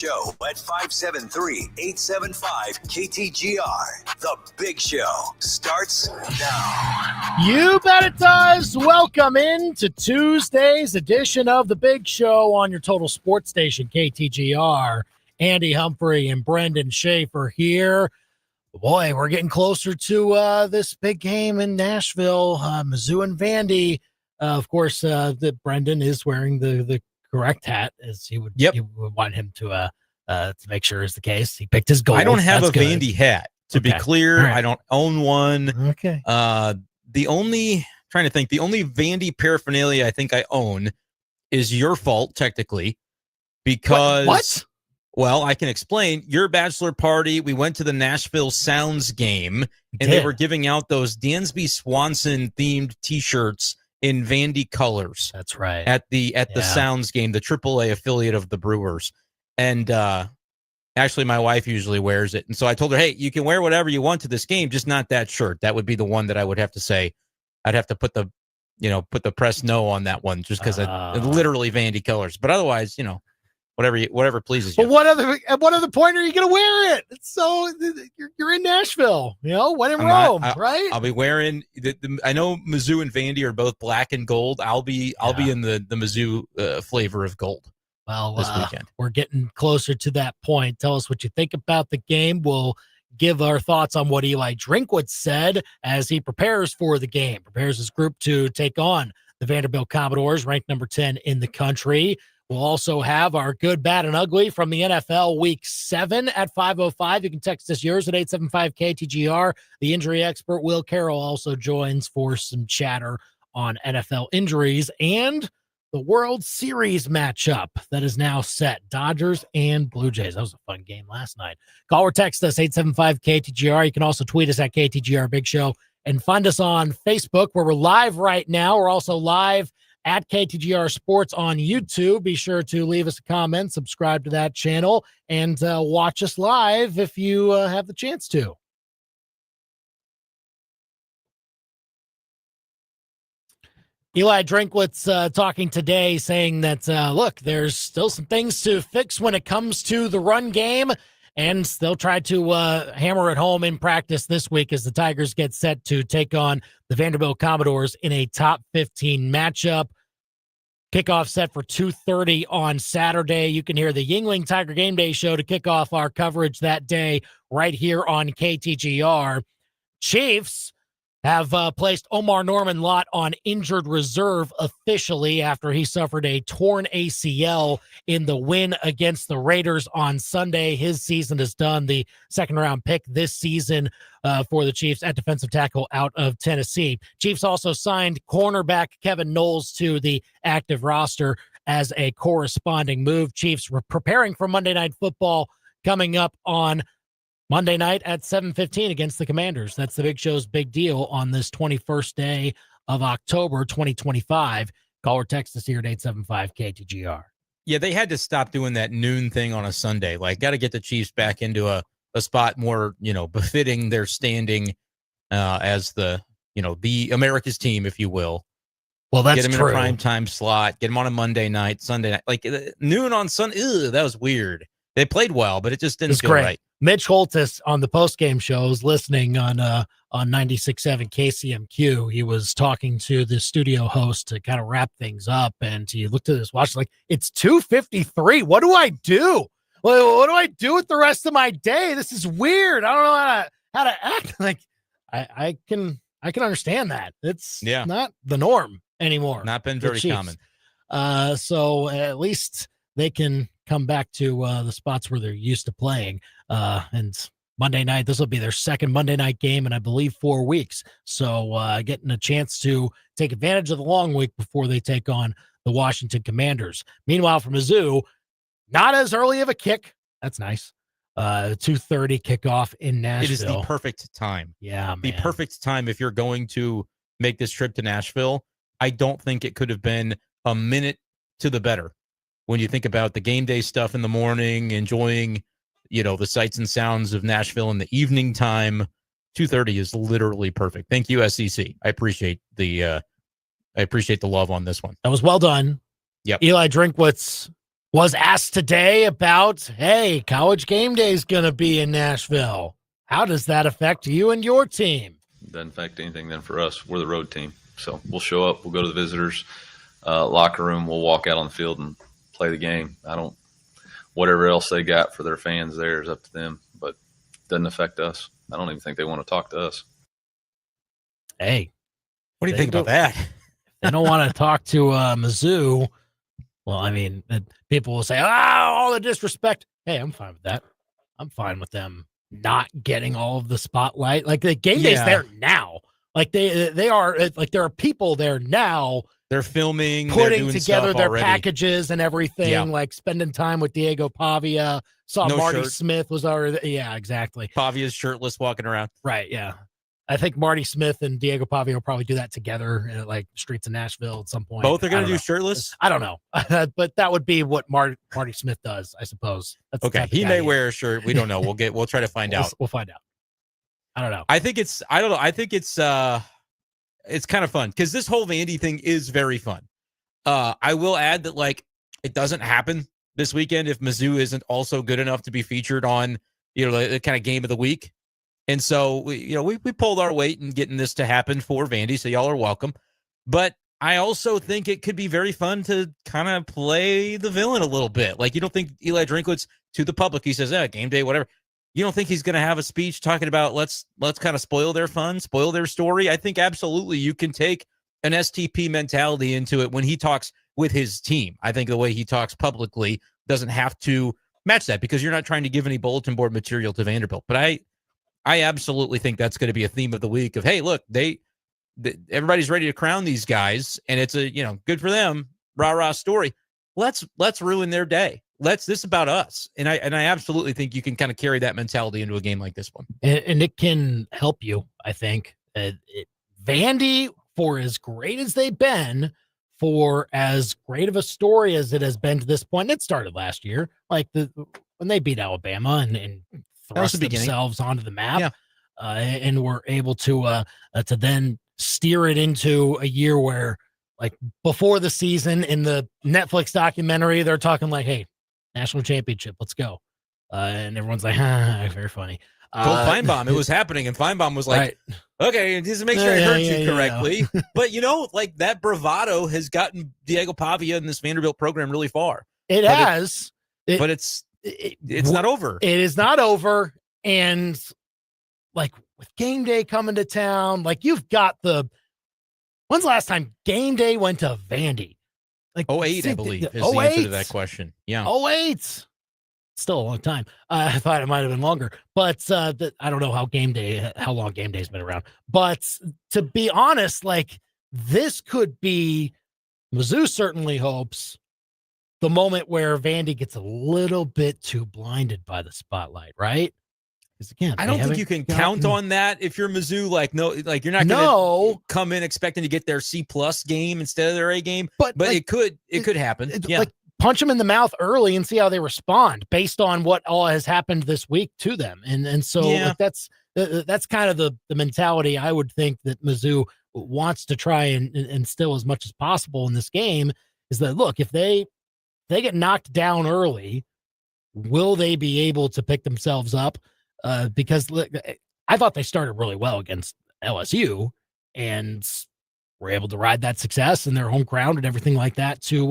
Show at 573-875-KTGR. The Big Show starts now. You bet it does. Welcome into Tuesday's edition of The Big Show on your total sports station, KTGR. Andy Humphrey and Brendan Schaefer here. Boy, we're getting closer to this big game in Nashville, Mizzou and Vandy. Of course, Brendan is wearing the correct hat, as he would, you would want him to make sure is the case. He picked his goal. I don't have a Vandy hat, to be clear. Right. I don't own one. Okay. The only Vandy paraphernalia I think I own is your fault, technically, because what? Well, I can explain. Your bachelor party, we went to the Nashville Sounds game, and they were giving out those Dansby Swanson themed T-shirts in Vandy colors. That's right. At the Sounds game, the AAA affiliate of the Brewers. And actually, my wife usually wears it. And so I told her, hey, you can wear whatever you want to this game, just not that shirt. That would be the one that I would have to say. I'd have to put the press no on that one, just because literally Vandy colors. But otherwise, whatever pleases you. But what other point are you going to wear it? So you're in Nashville, when in Rome, right? I'll be wearing I know Mizzou and Vandy are both black and gold. I'll be in the Mizzou flavor of gold. Well, this weekend. We're getting closer to that point. Tell us what you think about the game. We'll give our thoughts on what Eli Drinkwitz said as he prepares for the game, prepares his group to take on the Vanderbilt Commodores, ranked number 10 in the country. We'll also have our good, bad, and ugly from the NFL Week 7 at 5:05. You can text us yours at 875-KTGR. The injury expert, Will Carroll, also joins for some chatter on NFL injuries and the World Series matchup that is now set. Dodgers and Blue Jays. That was a fun game last night. Call or text us, 875-KTGR. You can also tweet us at KTGR Big Show and find us on Facebook, where we're live right now. We're also live at KTGR Sports on YouTube. Be sure to leave us a comment, subscribe to that channel, and watch us live if you have the chance to. Eli Drinkwitz talking today, saying that, look, there's still some things to fix when it comes to the run game, and they'll try to hammer it home in practice this week as the Tigers get set to take on the Vanderbilt Commodores in a top 15 matchup. Kickoff set for 2:30 on Saturday. You can hear the Yingling Tiger Game Day show to kick off our coverage that day right here on KTGR. Chiefs have placed Omar Norman Lott on injured reserve officially after he suffered a torn ACL in the win against the Raiders on Sunday. His season is done. The second-round pick this season for the Chiefs at defensive tackle out of Tennessee. Chiefs also signed cornerback Kevin Knowles to the active roster as a corresponding move. Chiefs were preparing for Monday Night Football coming up on Monday night at 7:15 against the Commanders. That's the Big Show's big deal on this 21st day of October 2025. Call or text us here at 875-KTGR. Yeah, they had to stop doing that noon thing on a Sunday. Got to get the Chiefs back into a spot more, befitting their standing as the America's team, if you will. Well, that's true. Get them true. in a prime time slot. Get them on a Monday night, Sunday night. Noon on Sunday. Ew, that was weird. They played well, but it just didn't feel right. Mitch Holtis on the postgame shows listening on 96.7 KCMQ. He was talking to the studio host to kind of wrap things up, and he looked at his watch like, it's 2:53. What do I do? Well, what do I do with the rest of my day? This is weird. I don't know how to act. Like I can understand that. It's not the norm anymore. Not been very common. So at least they can come back to the spots where they're used to playing. And Monday night, this will be their second Monday night game in, I believe, 4 weeks. So getting a chance to take advantage of the long week before they take on the Washington Commanders. Meanwhile, for Mizzou, not as early of a kick. That's nice. 2:30 kickoff in Nashville. It is the perfect time. Yeah, man. The perfect time if you're going to make this trip to Nashville. I don't think it could have been a minute to the better. When you think about the game day stuff in the morning, enjoying, the sights and sounds of Nashville in the evening time, 2:30 is literally perfect. Thank you, SEC. I appreciate the love on this one. That was well done. Yep. Eli Drinkwitz Was asked today about, hey, College Game Day is going to be in Nashville. How does that affect you and your team? Doesn't affect anything then for us. We're the road team. So we'll show up. We'll go to the visitors' locker room. We'll walk out on the field and play the game. Whatever else they got for their fans there is up to them, but it doesn't affect us. I don't even think they want to talk to us. Hey. What do you think about that? They don't want to talk to Mizzou. Well, I mean, people will say, all the disrespect. Hey, I'm fine with that. I'm fine with them not getting all of the spotlight. Like the game day's there now. Like they are like there are people there now. They're filming, putting they're together their already. Packages and everything, like spending time with Diego Pavia. Saw No Marty shirt. Smith was already, yeah, exactly. Pavia's shirtless walking around. Right, yeah. I think Marty Smith and Diego Pavia will probably do that together in like streets of Nashville at some point. Both are going I to don't do know. shirtless? I don't know. But that would be what Marty Smith does, I suppose. That's the Okay, type of he guy may is. wear a shirt. We don't know. We'll try to find out. We'll find out. I don't know. I think it's kind of fun because this whole Vandy thing is very fun. I will add that like it doesn't happen this weekend if Mizzou isn't also good enough to be featured on, the kind of game of the week. And so we pulled our weight in getting this to happen for Vandy, so y'all are welcome. But I also think it could be very fun to kind of play the villain a little bit. Like, you don't think Eli Drinkwitz, to the public, he says, game day, whatever. You don't think he's going to have a speech talking about let's kind of spoil their fun, spoil their story? I think absolutely you can take an STP mentality into it when he talks with his team. I think the way he talks publicly doesn't have to match that because you're not trying to give any bulletin board material to Vanderbilt. But I absolutely think that's going to be a theme of the week of, hey, look, everybody's ready to crown these guys, and it's a good for them, rah-rah story. Let's ruin their day. This is about us, and I absolutely think you can kind of carry that mentality into a game like this one, and it can help you. I think Vandy, for as great as they've been, for as great of a story as it has been to this point, it started last year, like when they beat Alabama and thrust themselves onto the map, and were able to then steer it into a year where, like, before the season in the Netflix documentary, they're talking like, hey, national championship, let's go. And everyone's like, very funny. Told Feinbaum it was happening, and Feinbaum was like, okay, just make sure I heard you correctly. But, like, that bravado has gotten Diego Pavia and this Vanderbilt program really far. It has. But it's not over. It is not over. And, like, with game day coming to town, like, you've got when's the last time game day went to Vandy? Like 08, I believe, is the answer to that question. Yeah. 08. Still a long time. I thought it might have been longer, but I don't know how long game day's been around. But to be honest, like, this could be, Mizzou certainly hopes, the moment where Vandy gets a little bit too blinded by the spotlight, right? Because again, I don't think you can count on that if you're Mizzou. Like, no, like you're not going to come in expecting to get their C+ game instead of their A game. But like, it could happen. Yeah. Like, punch them in the mouth early and see how they respond based on what all has happened this week to them. And so like, that's kind of the mentality I would think that Mizzou wants to try and instill as much as possible in this game, is that, look, if they get knocked down early, will they be able to pick themselves up? Because look, I thought they started really well against LSU and were able to ride that success and their home ground and everything like that to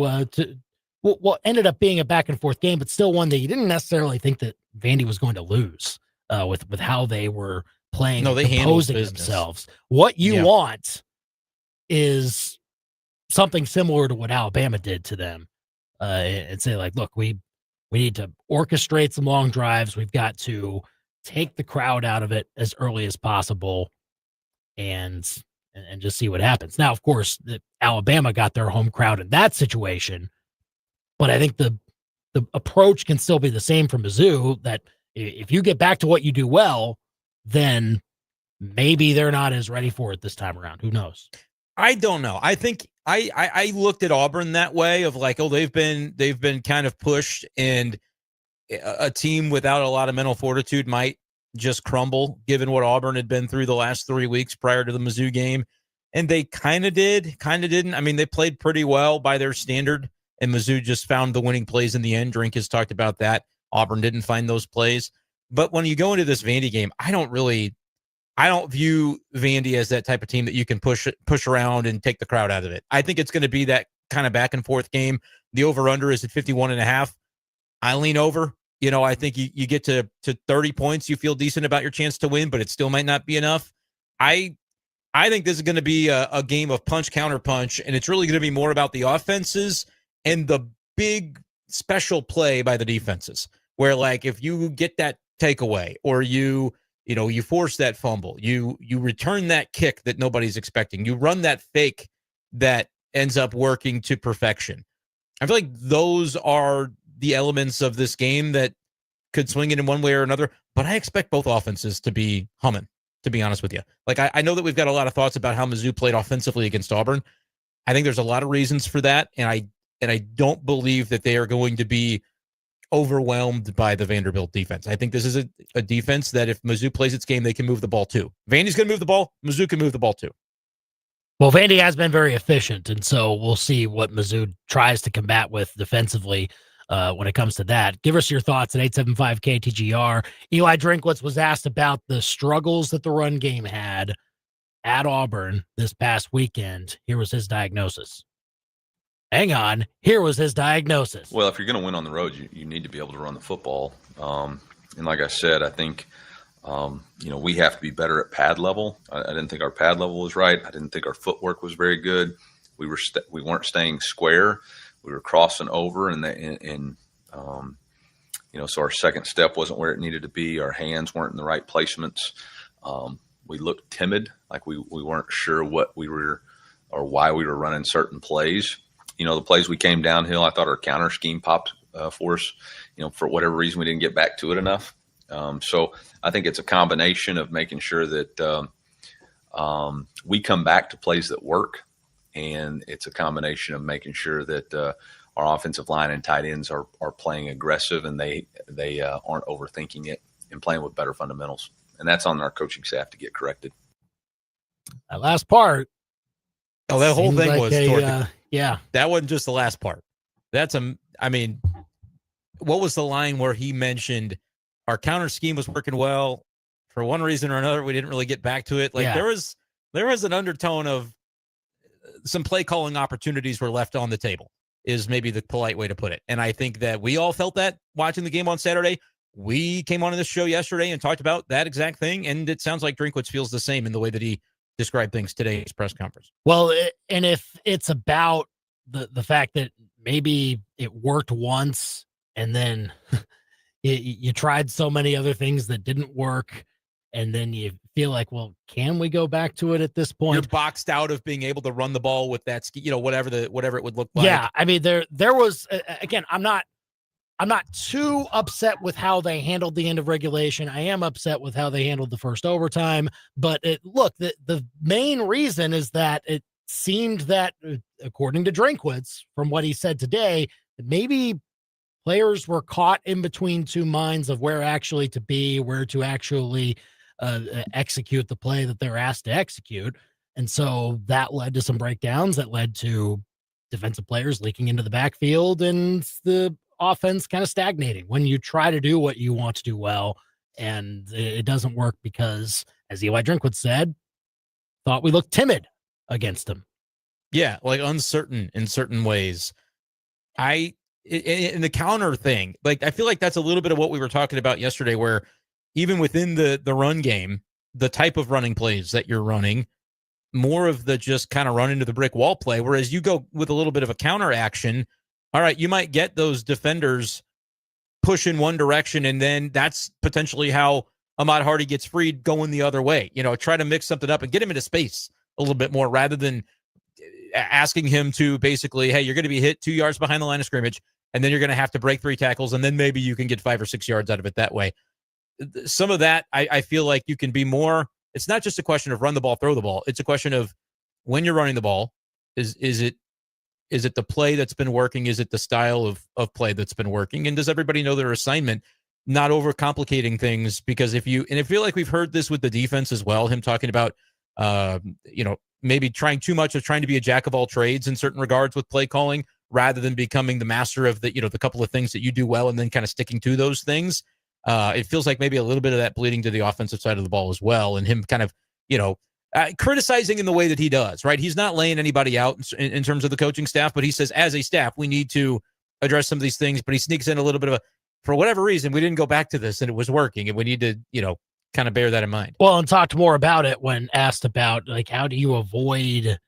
what ended up being a back and forth game, but still one that you didn't necessarily think that Vandy was going to lose with how they were playing. No, they composing themselves. What you want is something similar to what Alabama did to them, and say, like, look, we need to orchestrate some long drives. We've got to take the crowd out of it as early as possible and just see what happens. Now, of course, Alabama got their home crowd in that situation, but I think the approach can still be the same for Mizzou, that if you get back to what you do well, then maybe they're not as ready for it this time around. Who knows? I don't know. I think I looked at Auburn that way of like, oh, they've been kind of pushed, and a team without a lot of mental fortitude might just crumble given what Auburn had been through the last 3 weeks prior to the Mizzou game. And they kind of did, kind of didn't. I mean, they played pretty well by their standard and Mizzou just found the winning plays in the end. Drink has talked about that. Auburn didn't find those plays. But when you go into this Vandy game, I don't view Vandy as that type of team that you can push around and take the crowd out of it. I think it's going to be that kind of back and forth game. The over-under is at 51.5. I lean over. I think you get to 30 points, you feel decent about your chance to win, but it still might not be enough. I think this is going to be a game of punch, counter punch, and it's really going to be more about the offenses and the big special play by the defenses, where like if you get that takeaway or you force that fumble, you return that kick that nobody's expecting, you run that fake that ends up working to perfection. I feel like those are the elements of this game that could swing it in one way or another, but I expect both offenses to be humming, to be honest with you. Like, I know that we've got a lot of thoughts about how Mizzou played offensively against Auburn. I think there's a lot of reasons for that, and I don't believe that they are going to be overwhelmed by the Vanderbilt defense. I think this is a defense that if Mizzou plays its game, they can move the ball too. Vandy's going to move the ball. Mizzou can move the ball too. Well, Vandy has been very efficient, and so we'll see what Mizzou tries to combat with defensively when it comes to that. Give us your thoughts at 875-KTGR. Eli Drinkwitz was asked about the struggles that the run game had at Auburn this past weekend. Here was his diagnosis. Hang on. Here was his diagnosis. Well, if you're going to win on the road, you need to be able to run the football. And like I said, I think, we have to be better at pad level. I didn't think our pad level was right. I didn't think our footwork was very good. We weren't staying square. We were crossing over, so our second step wasn't where it needed to be. Our hands weren't in the right placements. We looked timid, like we weren't sure what we were or why we were running certain plays. The plays we came downhill, I thought our counter scheme popped for us. For whatever reason, we didn't get back to it enough. So I think it's a combination of making sure that we come back to plays that work, and it's a combination of making sure that our offensive line and tight ends are playing aggressive, and they aren't overthinking it and playing with better fundamentals. And that's on our coaching staff to get corrected. That last part. Oh, that whole thing like was yeah. That wasn't just the last part. What was the line where he mentioned our counter scheme was working well for one reason or another? We didn't really get back to it. There was an undertone of some play calling opportunities were left on the table, is maybe the polite way to put it. And I think that we all felt that watching the game on Saturday. We came on this show yesterday and talked about that exact thing, and it sounds like Drinkwitz feels the same in the way that he described things today in his press conference. Well, and if it's about the fact that maybe it worked once and then you tried so many other things that didn't work, and then you feel like, well, can we go back to it at this point? You're boxed out of being able to run the ball with that, whatever it would look like. Yeah, I mean, there was again. I'm not too upset with how they handled the end of regulation. I am upset with how they handled the first overtime. But the main reason is that it seemed that, according to Drinkwitz, from what he said today, that maybe players were caught in between two minds of where actually to be, where to actually execute the play that they're asked to execute. And so that led to some breakdowns that led to defensive players leaking into the backfield and the offense kind of stagnating when you try to do what you want to do well, and it doesn't work because, as Eli Drinkwitz said, thought we looked timid against them. Yeah, like uncertain in certain ways. In the counter thing, like I feel like that's a little bit of what we were talking about yesterday, where even within the run game, the type of running plays that you're running, more of the just kind of run into the brick wall play, whereas you go with a little bit of a counter action. All right, you might get those defenders push in one direction, and then that's potentially how Ahmad Hardy gets freed going the other way. Try to mix something up and get him into space a little bit more rather than asking him to basically, hey, you're going to be hit 2 yards behind the line of scrimmage, and then you're going to have to break 3 tackles, and then maybe you can get 5 or 6 yards out of it that way. Some of that, I feel like you can be more. It's not just a question of run the ball, throw the ball. It's a question of when you're running the ball, is it the play that's been working? Is it the style of play that's been working? And does everybody know their assignment? Not overcomplicating things, because I feel like we've heard this with the defense as well, him talking about, maybe trying too much of trying to be a jack of all trades in certain regards with play calling, rather than becoming the master of the, the couple of things that you do well and then kind of sticking to those things. It feels like maybe a little bit of that bleeding to the offensive side of the ball as well. And him kind of, criticizing in the way that he does, right? He's not laying anybody out in terms of the coaching staff, but he says, as a staff, we need to address some of these things, but he sneaks in a little bit of for whatever reason, we didn't go back to this and it was working. And we need to, kind of bear that in mind. Well, and talked more about it when asked about how do you avoid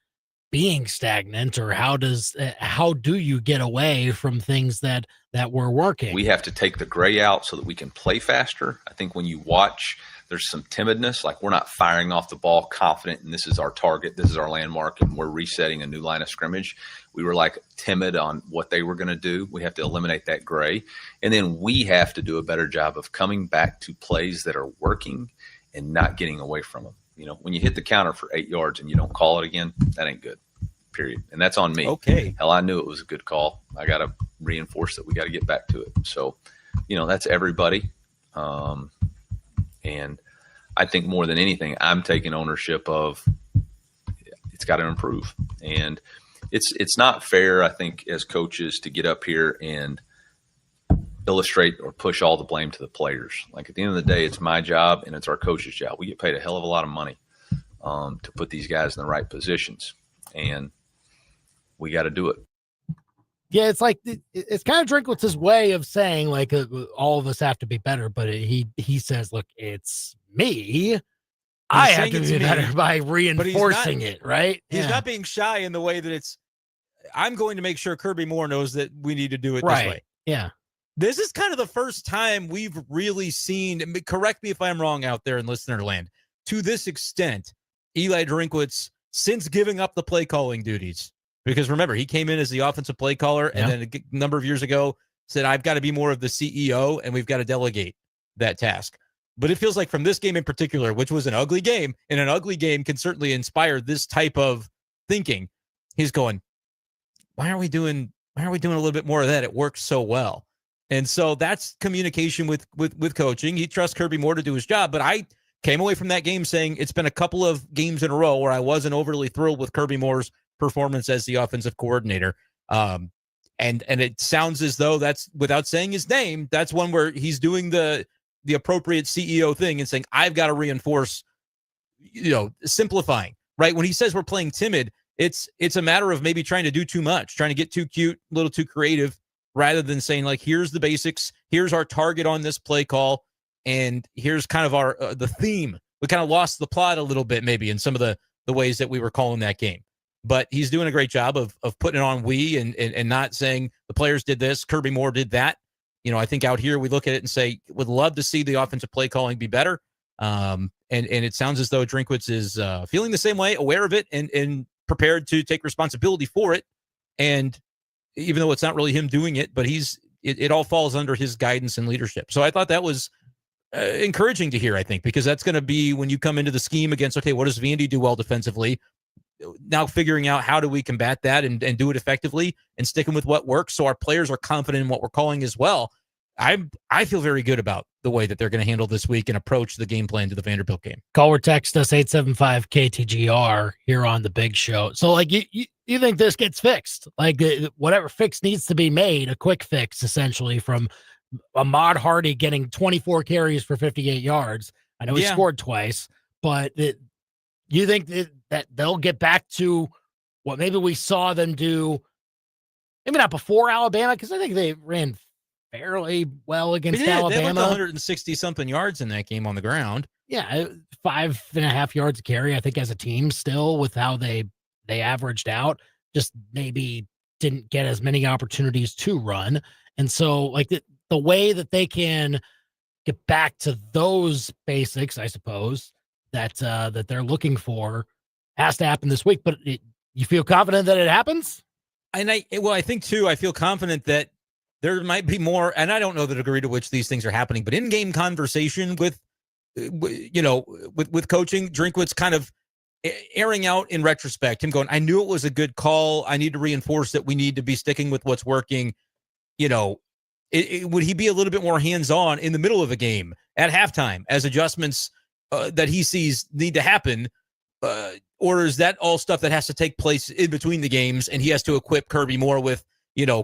being stagnant, or how do you get away from things that were working? We have to take the gray out so that we can play faster. I think when you watch, there's some timidness, like we're not firing off the ball confident, and this is our target, this is our landmark, and we're resetting a new line of scrimmage. We were like timid on what they were going to do. We have to eliminate that gray. And then we have to do a better job of coming back to plays that are working and not getting away from them. When you hit the counter for 8 yards and you don't call it again, that ain't good, period. And that's on me. Okay. Hell, I knew it was a good call. I got to reinforce that we got to get back to it. So, that's everybody. And I think more than anything, I'm taking ownership of it's got to improve. And it's not fair, I think, as coaches to get up here and illustrate or push all the blame to the players. Like at the end of the day, it's my job and it's our coach's job. We get paid a hell of a lot of money to put these guys in the right positions, and we got to do it. Yeah, it's like it's kind of Drinkwitz's way of saying all of us have to be better, but he says, look, it's me. I have to be better by reinforcing it, right? He's not being shy in the way that I'm going to make sure Kirby Moore knows that we need to do it this way. Yeah. This is kind of the first time we've really seen, correct me if I'm wrong out there in listener land, to this extent, Eli Drinkwitz, since giving up the play calling duties. Because remember, he came in as the offensive play caller and then a number of years ago said, I've got to be more of the CEO and we've got to delegate that task. But it feels like from this game in particular, which was an ugly game, and an ugly game can certainly inspire this type of thinking. He's going, why are we doing a little bit more of that? It works so well. And so that's communication with coaching. He trusts Kirby Moore to do his job. But I came away from that game saying it's been a couple of games in a row where I wasn't overly thrilled with Kirby Moore's performance as the offensive coordinator. And it sounds as though that's, without saying his name, that's one where he's doing the appropriate CEO thing and saying, I've got to reinforce, simplifying, right? When he says we're playing timid, it's a matter of maybe trying to do too much, trying to get too cute, a little too creative, rather than saying here's the basics, here's our target on this play call, and here's kind of our the theme. We kind of lost the plot a little bit maybe in some of the ways that we were calling that game. But he's doing a great job of putting it on we and not saying the players did this, Kirby Moore did that. I think out here we look at it and say, would love to see the offensive play calling be better. And it sounds as though Drinkwitz is feeling the same way, aware of it, and prepared to take responsibility for it. And even though it's not really him doing it, but it all falls under his guidance and leadership. So I thought that was encouraging to hear, I think, because that's going to be when you come into the scheme against, okay, what does Vandy do well defensively? Now figuring out how do we combat that and do it effectively and sticking with what works so our players are confident in what we're calling as well. I feel very good about the way that they're going to handle this week and approach the game plan to the Vanderbilt game. Call or text us 875-KTGR here on the Big Show. So you think this gets fixed? Whatever fix needs to be made, a quick fix essentially from Ahmad Hardy getting 24 carries for 58 yards. I know he scored twice, but you think that they'll get back to what maybe we saw them do, maybe not before Alabama, because I think they ran fairly well against Alabama. They went 160-something yards in that game on the ground. Yeah, 5.5 yards a carry, I think, as a team still with how they averaged out. Just maybe didn't get as many opportunities to run. And so, the way that they can get back to those basics, I suppose, that they're looking for has to happen this week. But you feel confident that it happens? And I think too, I feel confident that there might be more, and I don't know the degree to which these things are happening, but in-game conversation with coaching, Drinkwitz kind of airing out in retrospect, him going, I knew it was a good call. I need to reinforce that we need to be sticking with what's working. Would he be a little bit more hands-on in the middle of a game at halftime as adjustments that he sees need to happen? Or is that all stuff that has to take place in between the games and he has to equip Kirby Moore with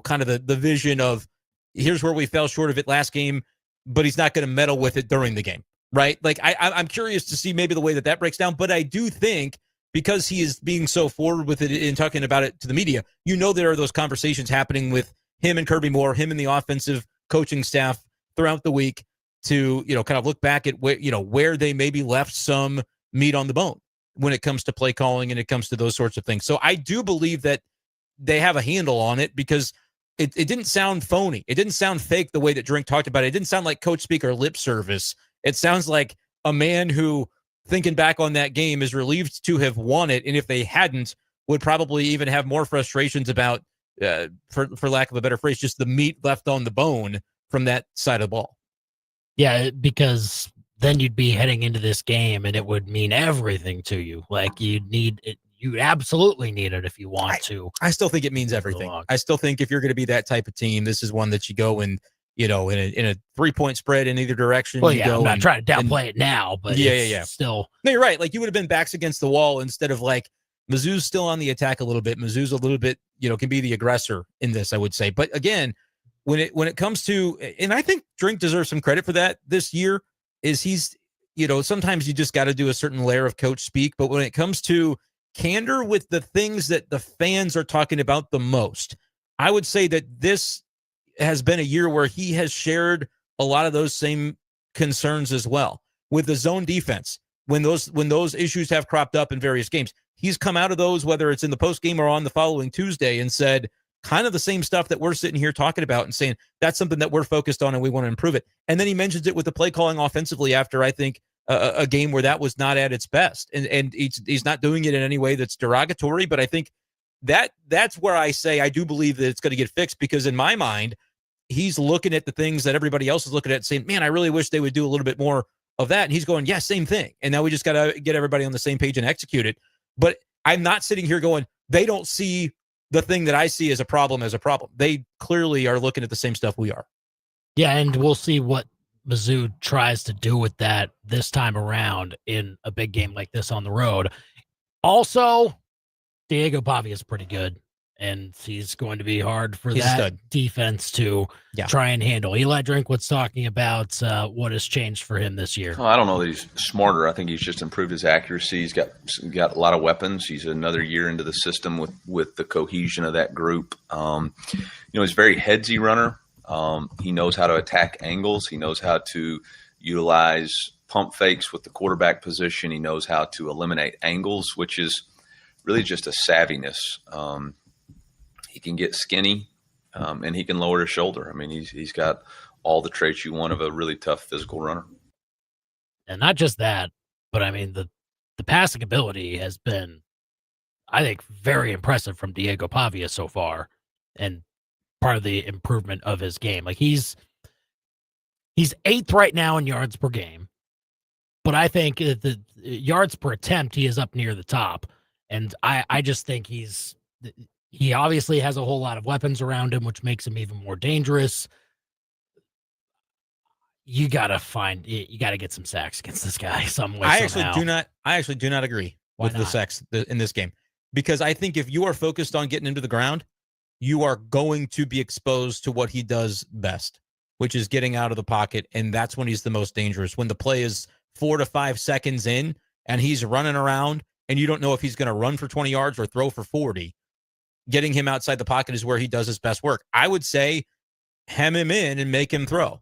kind of the vision of here's where we fell short of it last game, but he's not going to meddle with it during the game, right? Like I'm curious to see maybe the way that breaks down, but I do think because he is being so forward with it and talking about it to the media, there are those conversations happening with him and Kirby Moore, him and the offensive coaching staff throughout the week to, kind of look back at where they maybe left some meat on the bone when it comes to play calling and it comes to those sorts of things. So I do believe that they have a handle on it because it didn't sound phony. It didn't sound fake the way that Drink talked about it. It didn't sound like coach speak or lip service. It sounds like a man who, thinking back on that game, is relieved to have won it. And if they hadn't, would probably even have more frustrations about, for lack of a better phrase, just the meat left on the bone from that side of the ball. Yeah, because then you'd be heading into this game and it would mean everything to you. Like you absolutely need it if you want to. I still think it means everything. I still think if you're going to be that type of team, this is one that you go and, in a 3-point spread in either direction. Well, I'm not trying to downplay it now, but yeah. Still. No, you're right. Like you would have been backs against the wall instead of like Mizzou's still on the attack a little bit. Mizzou's a little bit, can be the aggressor in this, I would say. But again, when it comes to, and I think Drink deserves some credit for that this year, is he's, sometimes you just got to do a certain layer of coach speak. But when it comes to candor with the things that the fans are talking about the most, I would say that this has been a year where he has shared a lot of those same concerns as well with the zone defense. When those issues have cropped up in various games, he's come out of those, whether it's in the post game or on the following Tuesday, and said kind of the same stuff that we're sitting here talking about and saying that's something that we're focused on and we want to improve it. And then he mentions it with the play calling offensively after, I think, a game where that was not at its best. And he's not doing it in any way that's derogatory, but I think that's where I say I do believe that it's going to get fixed, because in my mind, he's looking at the things that everybody else is looking at saying, man, I really wish they would do a little bit more of that. And he's going, yeah, same thing. And now we just got to get everybody on the same page and execute it. But I'm not sitting here going, they don't see the thing that I see as a problem. They clearly are looking at the same stuff we are. Yeah, and we'll see what Mizzou tries to do with that this time around in a big game like this on the road. Also, Diego Pavia is pretty good, and he's going to be hard for defense to try and handle. Eli Drinkwitz talking about what has changed for him this year. I don't know that he's smarter. I think he's just improved his accuracy. He's got a lot of weapons. He's another year into the system with the cohesion of that group. He's a very headsy runner. He knows how to attack angles. He knows how to utilize pump fakes with the quarterback position. He knows how to eliminate angles, which is really just a savviness. He can get skinny, and he can lower his shoulder. I mean, he's got all the traits you want of a really tough physical runner. And not just that, but I mean, the passing ability has been, I think, very impressive from Diego Pavia so far, and part of the improvement of his game. Like he's 8th right now in yards per game, but I think the yards per attempt, he is up near the top. And I just think he obviously has a whole lot of weapons around him, which makes him even more dangerous. You got to get some sacks against this guy some way. I actually do not agree with the sacks in this game, because I think if you are focused on getting into the ground, you are going to be exposed to what he does best, which is getting out of the pocket. And that's when he's the most dangerous. When the play is 4 to 5 seconds in and he's running around and you don't know if he's going to run for 20 yards or throw for 40, getting him outside the pocket is where he does his best work. I would say hem him in and make him throw.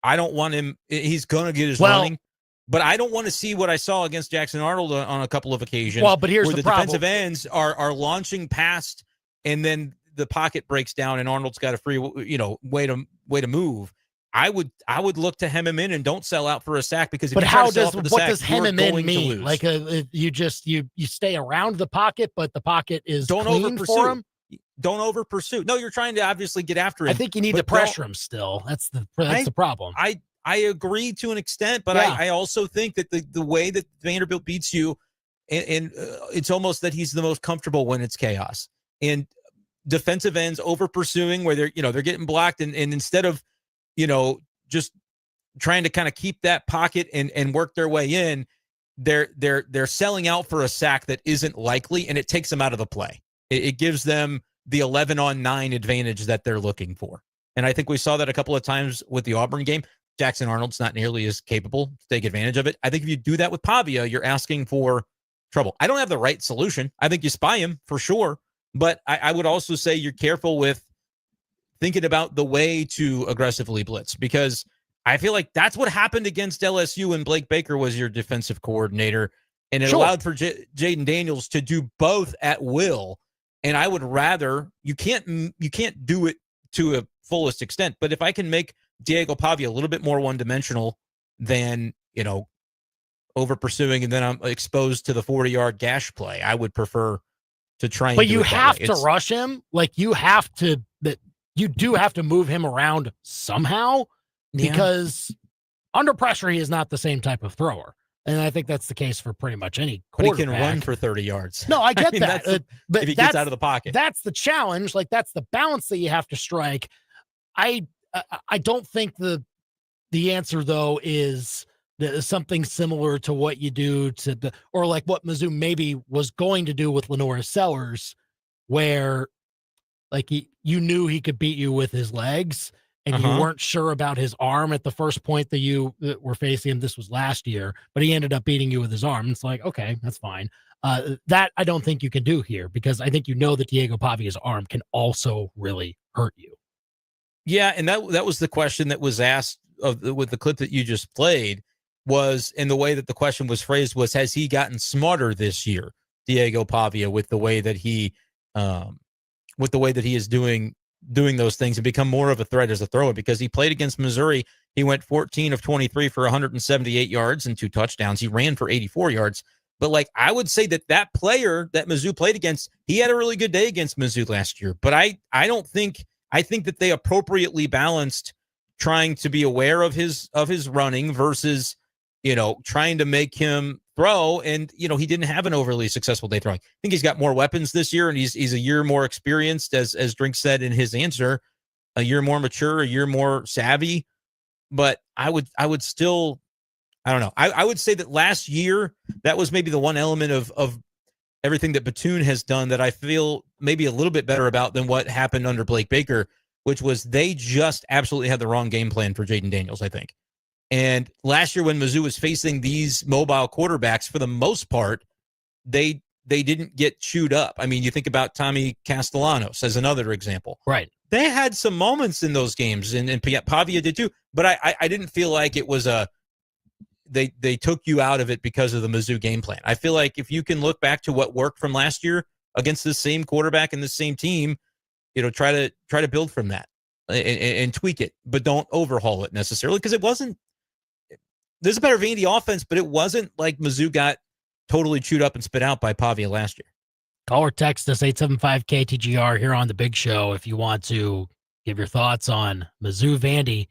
I don't want him. He's going to get his running, but I don't want to see what I saw against Jackson Arnold on a couple of occasions. Well, but here's where the problem. Defensive ends are launching past, and then the pocket breaks down and Arnold's got a free, way to move. I would look to hem him in and don't sell out for a sack, because what does hem him in mean? Like you stay around the pocket, but the pocket is clean for him. Don't over pursue. No, you're trying to obviously get after him. I think you need to pressure him still. That's the problem. I agree to an extent, but I also think that the way that Vanderbilt beats you, and it's almost that he's the most comfortable when it's chaos. And defensive ends over pursuing where they're getting blocked, and instead of just trying to kind of keep that pocket and work their way in, they're selling out for a sack that isn't likely, and it takes them out of the play. It gives them the 11-on-9 advantage that they're looking for. And I think we saw that a couple of times with the Auburn game. Jackson Arnold's not nearly as capable to take advantage of it. I think if you do that with Pavia, you're asking for trouble. I don't have the right solution. I think you spy him for sure. But I would also say you're careful with thinking about the way to aggressively blitz, because I feel like that's what happened against LSU when Blake Baker was your defensive coordinator, and it allowed for Jaden Daniels to do both at will. And I would rather, you can't do it to a fullest extent, but if I can make Diego Pavia a little bit more one-dimensional than, over pursuing, and then I'm exposed to the 40-yard gash play, I would prefer to try and But you have to rush him. Like, you do have to move him around somehow, because under pressure, he is not the same type of thrower. And I think that's the case for pretty much any quarterback. But he can run for 30 yards. No, I get that. But if he gets out of the pocket. That's the challenge. Like, that's the balance that you have to strike. I don't think the answer, though, is something similar to what you do or like what Mizzou maybe was going to do with Lenora Sellers, where like you knew he could beat you with his legs, and you weren't sure about his arm at the first point that you were facing him. This was last year, but he ended up beating you with his arm. It's like, okay, that's fine. That I don't think you can do here, because I think that Diego Pavia's arm can also really hurt you. Yeah, and that was the question that was asked with the clip that you just played, and the way that the question was phrased was, has he gotten smarter this year, Diego Pavia, with the way that he is doing those things and become more of a threat as a thrower? Because he played against Missouri. He went 14 of 23 for 178 yards and 2 touchdowns. He ran for 84 yards. But like, I would say that player that Mizzou played against, he had a really good day against Mizzou last year. But I think that they appropriately balanced trying to be aware of his running versus, trying to make him throw. And, he didn't have an overly successful day throwing. I think he's got more weapons this year, and he's a year more experienced, as Drink said in his answer, a year more mature, a year more savvy. But I would still, I don't know. I would say that last year, that was maybe the one element of everything that Batoon has done that I feel maybe a little bit better about than what happened under Blake Baker, which was they just absolutely had the wrong game plan for Jaden Daniels, I think. And last year when Mizzou was facing these mobile quarterbacks, for the most part, they didn't get chewed up. I mean, you think about Tommy Castellanos as another example. Right. They had some moments in those games, and Pavia did too, but I didn't feel like it was they took you out of it because of the Mizzou game plan. I feel like if you can look back to what worked from last year against the same quarterback and the same team, try to build from that and tweak it, but don't overhaul it necessarily, because it wasn't. There's a better Vandy offense, but it wasn't like Mizzou got totally chewed up and spit out by Pavia last year. Call or text us 875-KTGR here on The Big Show if you want to give your thoughts on Mizzou Vandy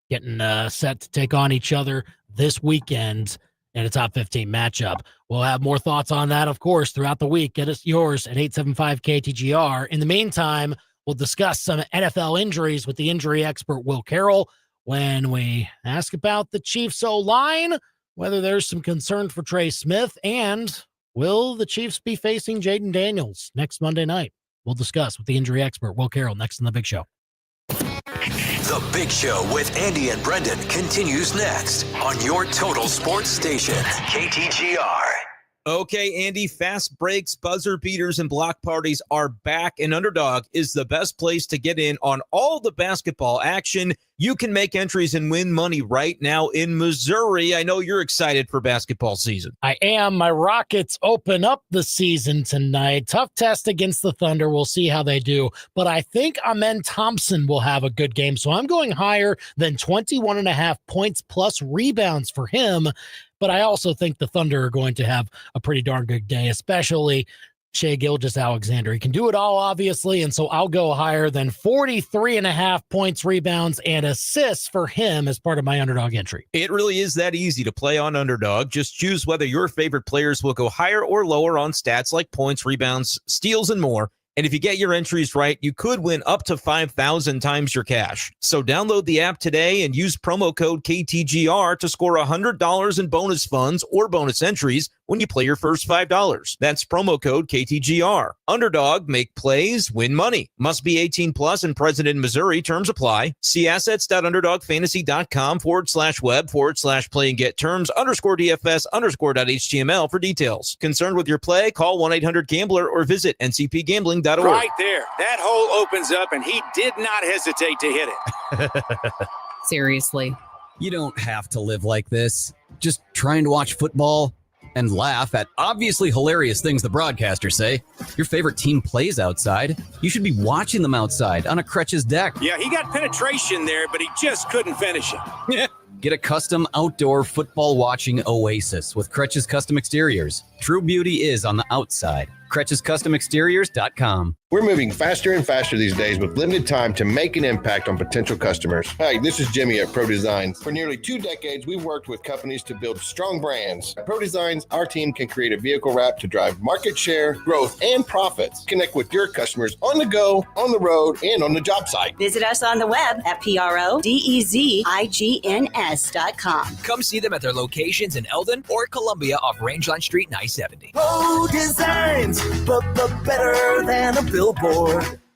getting set to take on each other this weekend in a top 15 matchup. We'll have more thoughts on that, of course, throughout the week. Get us yours at 875-KTGR. In the meantime, we'll discuss some NFL injuries with the injury expert Will Carroll when we ask about the Chiefs O-line, whether there's some concern for Trey Smith, and will the Chiefs be facing Jaden Daniels next Monday night? We'll discuss with the injury expert Will Carroll next on The Big Show. The Big Show with Andy and Brendan continues next on your total sports station, KTGR. Okay, Andy, fast breaks, buzzer beaters, and block parties are back, and Underdog is the best place to get in on all the basketball action. You can make entries and win money right now in Missouri. I know you're excited for basketball season. I am. My Rockets open up the season tonight. Tough test against the Thunder. We'll see how they do. But I think Amen Thompson will have a good game, so I'm going higher than 21.5 points plus rebounds for him. But I also think the Thunder are going to have a pretty darn good day, especially Shai Gilgeous-Alexander. He can do it all, obviously, and so I'll go higher than 43.5 points, rebounds, and assists for him as part of my Underdog entry. It really is that easy to play on Underdog. Just choose whether your favorite players will go higher or lower on stats like points, rebounds, steals, and more. And if you get your entries right, you could win up to 5,000 times your cash. So download the app today and use promo code KTGR to score $100 in bonus funds or bonus entries when you play your first $5. That's promo code KTGR. Underdog, make plays, win money. Must be 18 plus and present in Missouri. Terms apply. See assets.underdogfantasy.com/web/play and get terms _DFS_.html for details. Concerned with your play? Call 1-800-GAMBLER or visit ncpgambling.org. Right there. That hole opens up, and he did not hesitate to hit it. Seriously. You don't have to live like this. Just trying to watch football and laugh at obviously hilarious things the broadcasters say. Your favorite team plays outside. You should be watching them outside on a Crutch's deck. Yeah, he got penetration there, but he just couldn't finish it. Get a custom outdoor football watching oasis with Crutch's Custom Exteriors. True beauty is on the outside. CrutchesCustomExteriors.com. We're moving faster and faster these days with limited time to make an impact on potential customers. Hi, this is Jimmy at Pro Designs. For nearly 2 decades, we've worked with companies to build strong brands. At Pro Designs, our team can create a vehicle wrap to drive market share, growth, and profits. Connect with your customers on the go, on the road, and on the job site. Visit us on the web at PRODEZIGNS.com. Come see them at their locations in Eldon or Columbia off Rangeline Street and I-70. Pro Designs, but the better than a billboard.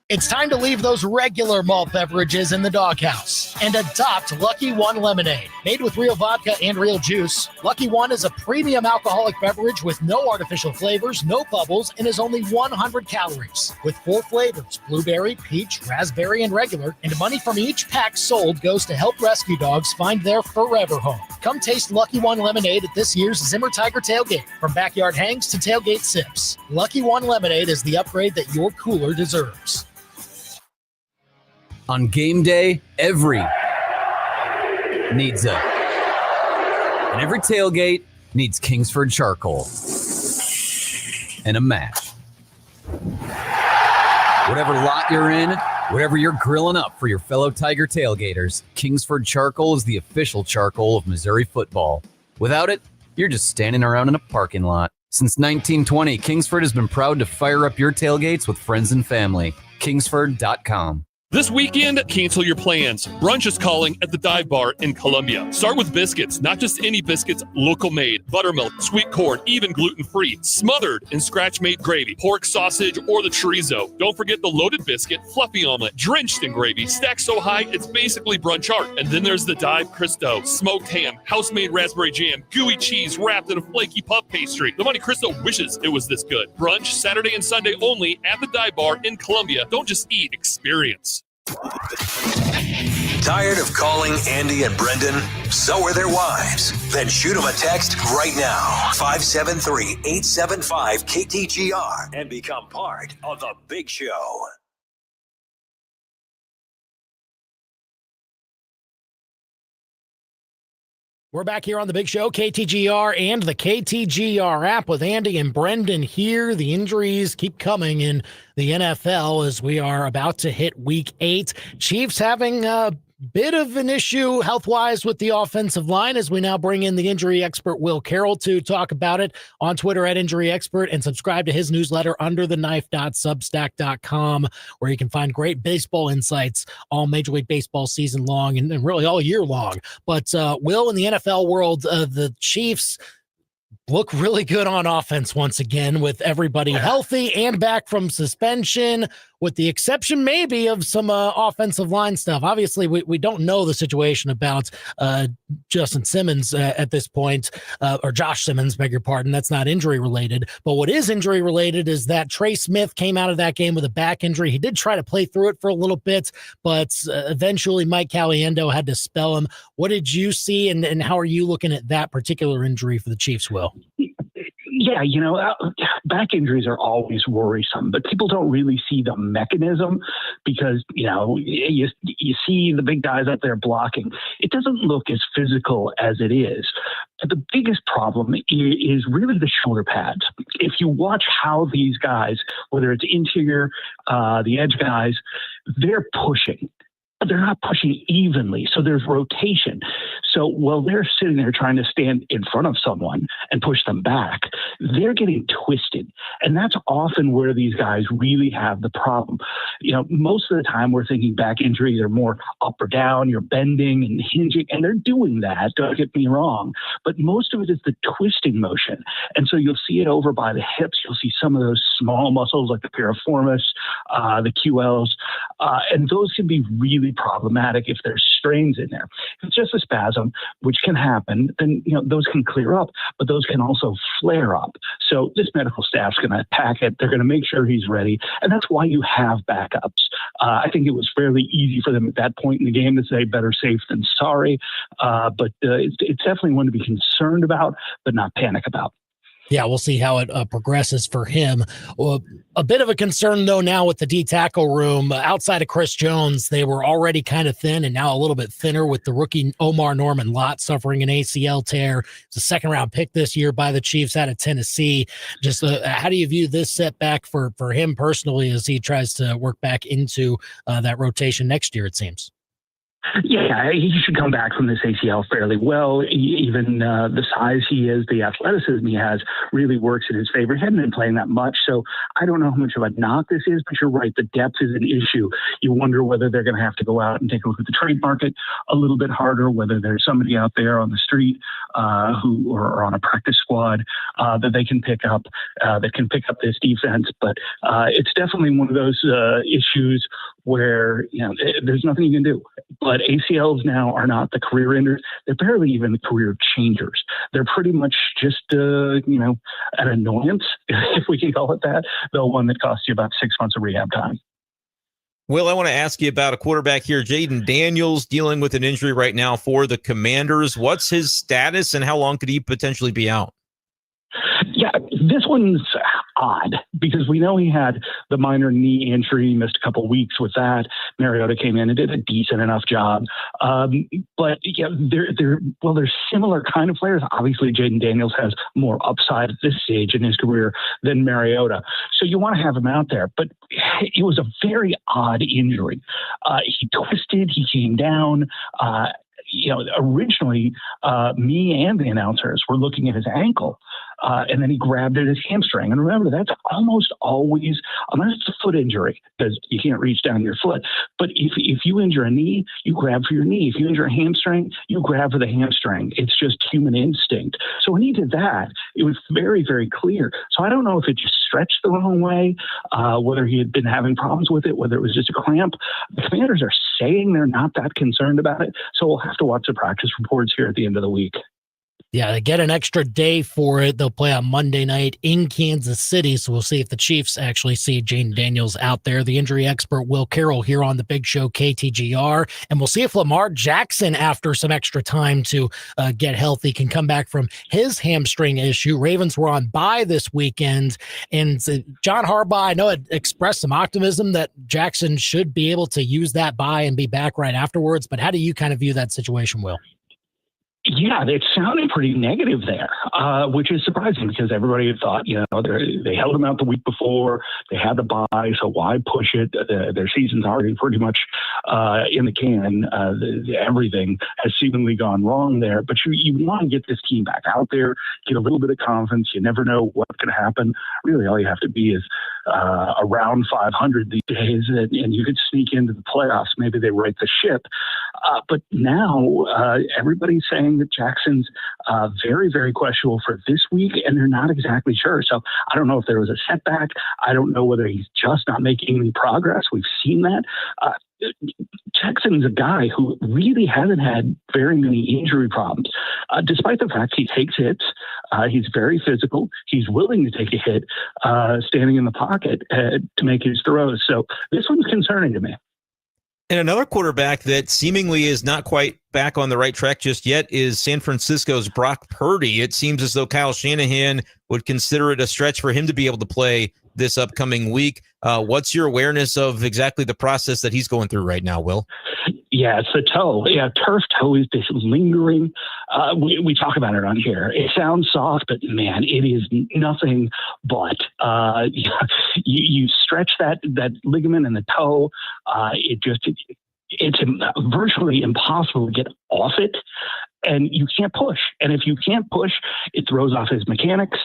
It's time to leave those regular malt beverages in the doghouse and adopt Lucky One Lemonade. Made with real vodka and real juice, Lucky One is a premium alcoholic beverage with no artificial flavors, no bubbles, and is only 100 calories. With 4 flavors, blueberry, peach, raspberry, and regular, and money from each pack sold goes to help rescue dogs find their forever home. Come taste Lucky One Lemonade at this year's Zimmer Tiger Tailgate. From backyard hangs to tailgate sips, Lucky One Lemonade is the upgrade that your cooler deserves. On game day, every needs a. And every tailgate needs Kingsford charcoal. And a match. Whatever lot you're in, whatever you're grilling up for your fellow Tiger tailgaters, Kingsford charcoal is the official charcoal of Missouri football. Without it, you're just standing around in a parking lot. Since 1920, Kingsford has been proud to fire up your tailgates with friends and family. Kingsford.com. This weekend, cancel your plans. Brunch is calling at the Dive Bar in Columbia. Start with biscuits, not just any biscuits, local made, buttermilk, sweet corn, even gluten-free, smothered in scratch-made gravy, pork sausage, or the chorizo. Don't forget the loaded biscuit, fluffy omelet, drenched in gravy, stacked so high it's basically brunch art. And then there's the Dive Cristo, smoked ham, house-made raspberry jam, gooey cheese wrapped in a flaky puff pastry. The Monte Cristo wishes it was this good. Brunch Saturday and Sunday only at the Dive Bar in Columbia. Don't just eat, experience. Tired of calling Andy and Brendan? So are their wives. Then shoot them a text right now. 573-875-KTGR and become part of the Big Show. We're back here on the Big Show, KTGR and the KTGR app with Andy and Brendan here. The injuries keep coming in the NFL as we are about to hit week 8. Chiefs having a bit of an issue health-wise with the offensive line as we now bring in the injury expert Will Carroll to talk about it on Twitter at Injury Expert, and subscribe to his newsletter undertheknife.substack.com, where you can find great baseball insights all Major League Baseball season long and really all year long. But Will, in the NFL world, the Chiefs look really good on offense once again with everybody healthy and back from suspension, with the exception maybe of some offensive line stuff. Obviously, we don't know the situation about Justin Simmons at this point, or Josh Simmons, beg your pardon. That's not injury related. But what is injury related is that Trey Smith came out of that game with a back injury. He did try to play through it for a little bit, but eventually Mike Caliendo had to spell him. What did you see, and how are you looking at that particular injury for the Chiefs, Will? Yeah, back injuries are always worrisome, but people don't really see the mechanism because, you see the big guys up there blocking. It doesn't look as physical as it is. The biggest problem is really the shoulder pads. If you watch how these guys, whether it's interior, the edge guys, they're pushing. but they're not pushing evenly. So there's rotation. So while they're sitting there trying to stand in front of someone and push them back, they're getting twisted. And that's often where these guys really have the problem. Most of the time we're thinking back injury, they're more up or down, you're bending and hinging, and they're doing that, don't get me wrong. But most of it is the twisting motion. And so you'll see it over by the hips. You'll see some of those small muscles like the piriformis, the QLs, and those can be really problematic if there's strains in there. If it's just a spasm, which can happen, then those can clear up, but those can also flare up. So this medical staff's going to attack it. They're going to make sure he's ready, and that's why you have backups. I think it was fairly easy for them at that point in the game to say better safe than sorry, but it's definitely one to be concerned about, but not panic about. Yeah, we'll see how it progresses for him. Well, a bit of a concern, though, now with the D-tackle room. Outside of Chris Jones, they were already kind of thin and now a little bit thinner with the rookie Omar Norman Lott suffering an ACL tear. It's a second-round pick this year by the Chiefs out of Tennessee. Just how do you view this setback for him personally as he tries to work back into that rotation next year, it seems? Yeah, he should come back from this ACL fairly well. Even the size he is, the athleticism he has really works in his favor. He hadn't been playing that much, so I don't know how much of a knock this is, but you're right. The depth is an issue. You wonder whether they're going to have to go out and take a look at the trade market a little bit harder, whether there's somebody out there on the street who or on a practice squad that they can pick up that can pick up this defense. But it's definitely one of those issues where there's nothing you can do. But ACLs now are not the career enders. They're barely even the career changers. They're pretty much just, an annoyance, if we can call it that, though one that costs you about 6 months of rehab time. Will, I want to ask you about a quarterback here, Jaden Daniels, dealing with an injury right now for the Commanders. What's his status and how long could he potentially be out? Yeah, this one's odd because we know he had the minor knee injury, missed a couple of weeks with that. Mariota came in and did a decent enough job. But yeah, they're similar kind of players. Obviously, Jaden Daniels has more upside at this stage in his career than Mariota. So you want to have him out there. But it was a very odd injury. He twisted, he came down. Originally, me and the announcers were looking at his ankle, and then he grabbed at his hamstring. And remember, that's almost always, unless it's a foot injury, because you can't reach down your foot. But if you injure a knee, you grab for your knee. If you injure a hamstring, you grab for the hamstring. It's just human instinct. So when he did that, it was very, very clear. So I don't know if it just stretched the wrong way, whether he had been having problems with it, whether it was just a cramp. The Commanders are saying they're not that concerned about it. So we'll have to watch the practice reports here at the end of the week. Yeah, they get an extra day for it. They'll play on Monday night in Kansas City, so we'll see if the Chiefs actually see Jaden Daniels out there. The injury expert Will Carroll here on the Big Show KTGR, and we'll see if Lamar Jackson, after some extra time to get healthy, can come back from his hamstring issue. Ravens were on bye this weekend, and John Harbaugh, I know, had expressed some optimism that Jackson should be able to use that bye and be back right afterwards, but how do you kind of view that situation, Will? Yeah, it sounded pretty negative there, which is surprising because everybody had thought, they held him out the week before, they had the bye, so why push it? Their season's already pretty much in the can. Everything has seemingly gone wrong there, but you want to get this team back out there, get a little bit of confidence. You never know what can happen. Really, all you have to be is around 500 these days, and you could sneak into the playoffs. Maybe they right the ship. But now everybody's saying that Jackson's very, very questionable for this week, and they're not exactly sure. So I don't know if there was a setback. I don't know whether he's just not making any progress. We've seen that. Jackson's a guy who really hasn't had very many injury problems, despite the fact he takes hits. He's very physical. He's willing to take a hit, standing in the pocket to make his throws. So this one's concerning to me. And another quarterback that seemingly is not quite back on the right track just yet is San Francisco's Brock Purdy. It seems as though Kyle Shanahan would consider it a stretch for him to be able to play this upcoming week. What's your awareness of exactly the process that he's going through right now, Will? Yeah, it's the toe. Yeah, turf toe is this lingering. We talk about it on here. It sounds soft, but man, it is nothing but. You stretch that ligament in the toe. it's virtually impossible to get off it. And you can't push. And if you can't push, it throws off his mechanics.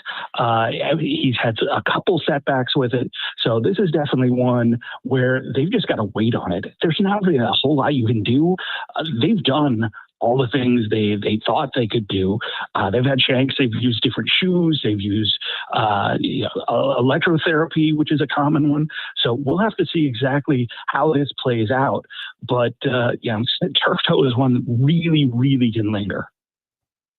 He's had a couple setbacks with it. So this is definitely one where they've just got to wait on it. There's not really a whole lot you can do. They've done all the things they thought they could do. They've had shanks. They've used different shoes. They've used electrotherapy, which is a common one. So we'll have to see exactly how this plays out. But turf toe is one that really, really can linger.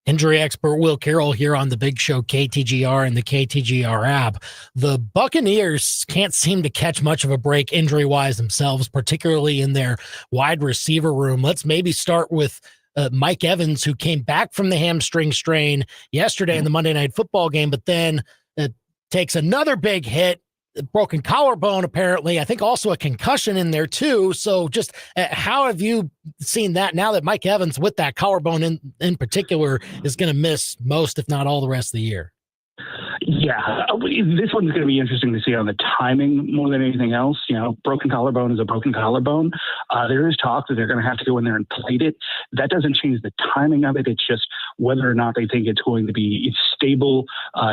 Injury expert Will Carroll here on the Big Show, KTGR and the KTGR app. The Buccaneers can't seem to catch much of a break injury-wise themselves, particularly in their wide receiver room. Let's maybe start with Mike Evans, who came back from the hamstring strain yesterday in the Monday Night Football game, but then takes another big hit, a broken collarbone apparently. I think also a concussion in there too. So just how have you seen that now that Mike Evans with that collarbone in particular is going to miss most, if not all, the rest of the year? Yeah, this one's going to be interesting to see on the timing more than anything else. Broken collarbone is a broken collarbone. There is talk that they're going to have to go in there and plate it. That doesn't change the timing of it. It's just whether or not they think it's going to be stable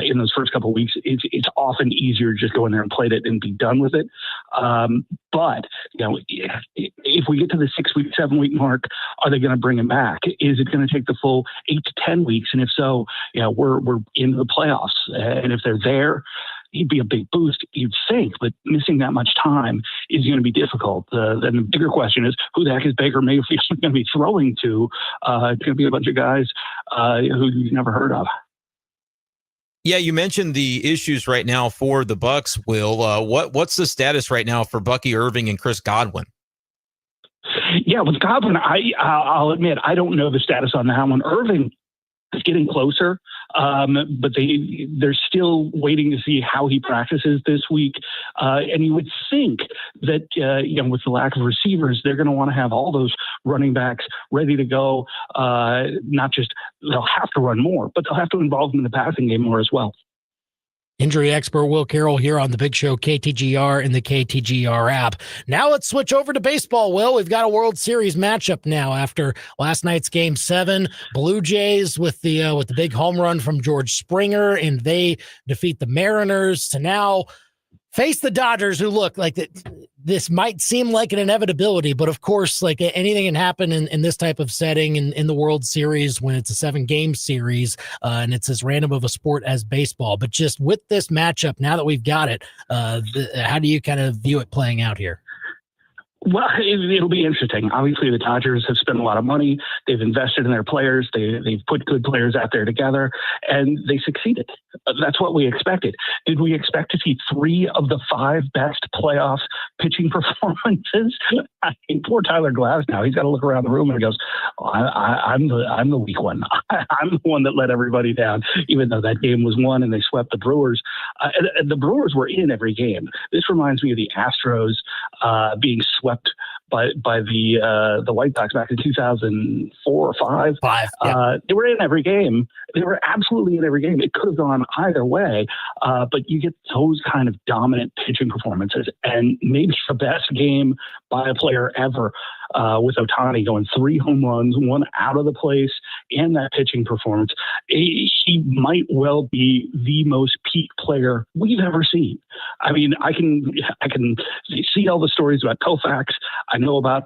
in those first couple of weeks. It's often easier to just go in there and plate it and be done with it. But if we get to the 6 week, 7 week mark, are they going to bring him back? Is it going to take the full 8 to 10 weeks? And if so, we're into the playoffs. And if they're there, he'd be a big boost, you'd think, but missing that much time is going to be difficult. Then the bigger question is, who the heck is Baker Mayfield going to be throwing to? It's going to be a bunch of guys who you've never heard of. Yeah, you mentioned the issues right now for the Bucs, Will. What's the status right now for Bucky Irving and Chris Godwin? Yeah, with Godwin, I'll admit, I don't know the status on that one. Irving is getting closer, but they're still waiting to see how he practices this week. And you would think that, with the lack of receivers, they're going to want to have all those running backs ready to go. Not just they'll have to run more, but they'll have to involve them in the passing game more as well. Injury expert Will Carroll here on the Big Show, KTGR and the KTGR app. Now let's switch over to baseball, Will. We've got a World Series matchup now after last night's Game 7. Blue Jays with the big home run from George Springer, and they defeat the Mariners to now face the Dodgers, who look like this might seem like an inevitability, but of course, like anything can happen in this type of setting in the World Series when it's a 7-game series and it's as random of a sport as baseball. But just with this matchup, now that we've got it, how do you kind of view it playing out here? Well, it'll be interesting. Obviously, the Dodgers have spent a lot of money. They've invested in their players. They've put good players out there together, and they succeeded. That's what we expected. Did we expect to see 3 of the 5 best playoff pitching performances? I mean, poor Tyler Glass now. He's got to look around the room and he goes, I'm the weak one. I'm the one that let everybody down, even though that game was won and they swept the Brewers. And the Brewers were in every game. This reminds me of the Astros being swept by the White Sox back in 2004 or 5. Yeah. They were in every game. They were absolutely in every game. It could have gone either way, but you get those kind of dominant pitching performances, and maybe the best game by a player ever with Ohtani going 3 home runs, 1 out of the place, and that pitching performance. He might well be the most peak player we've ever seen. I mean, I can see all the stories about Koufax. I know about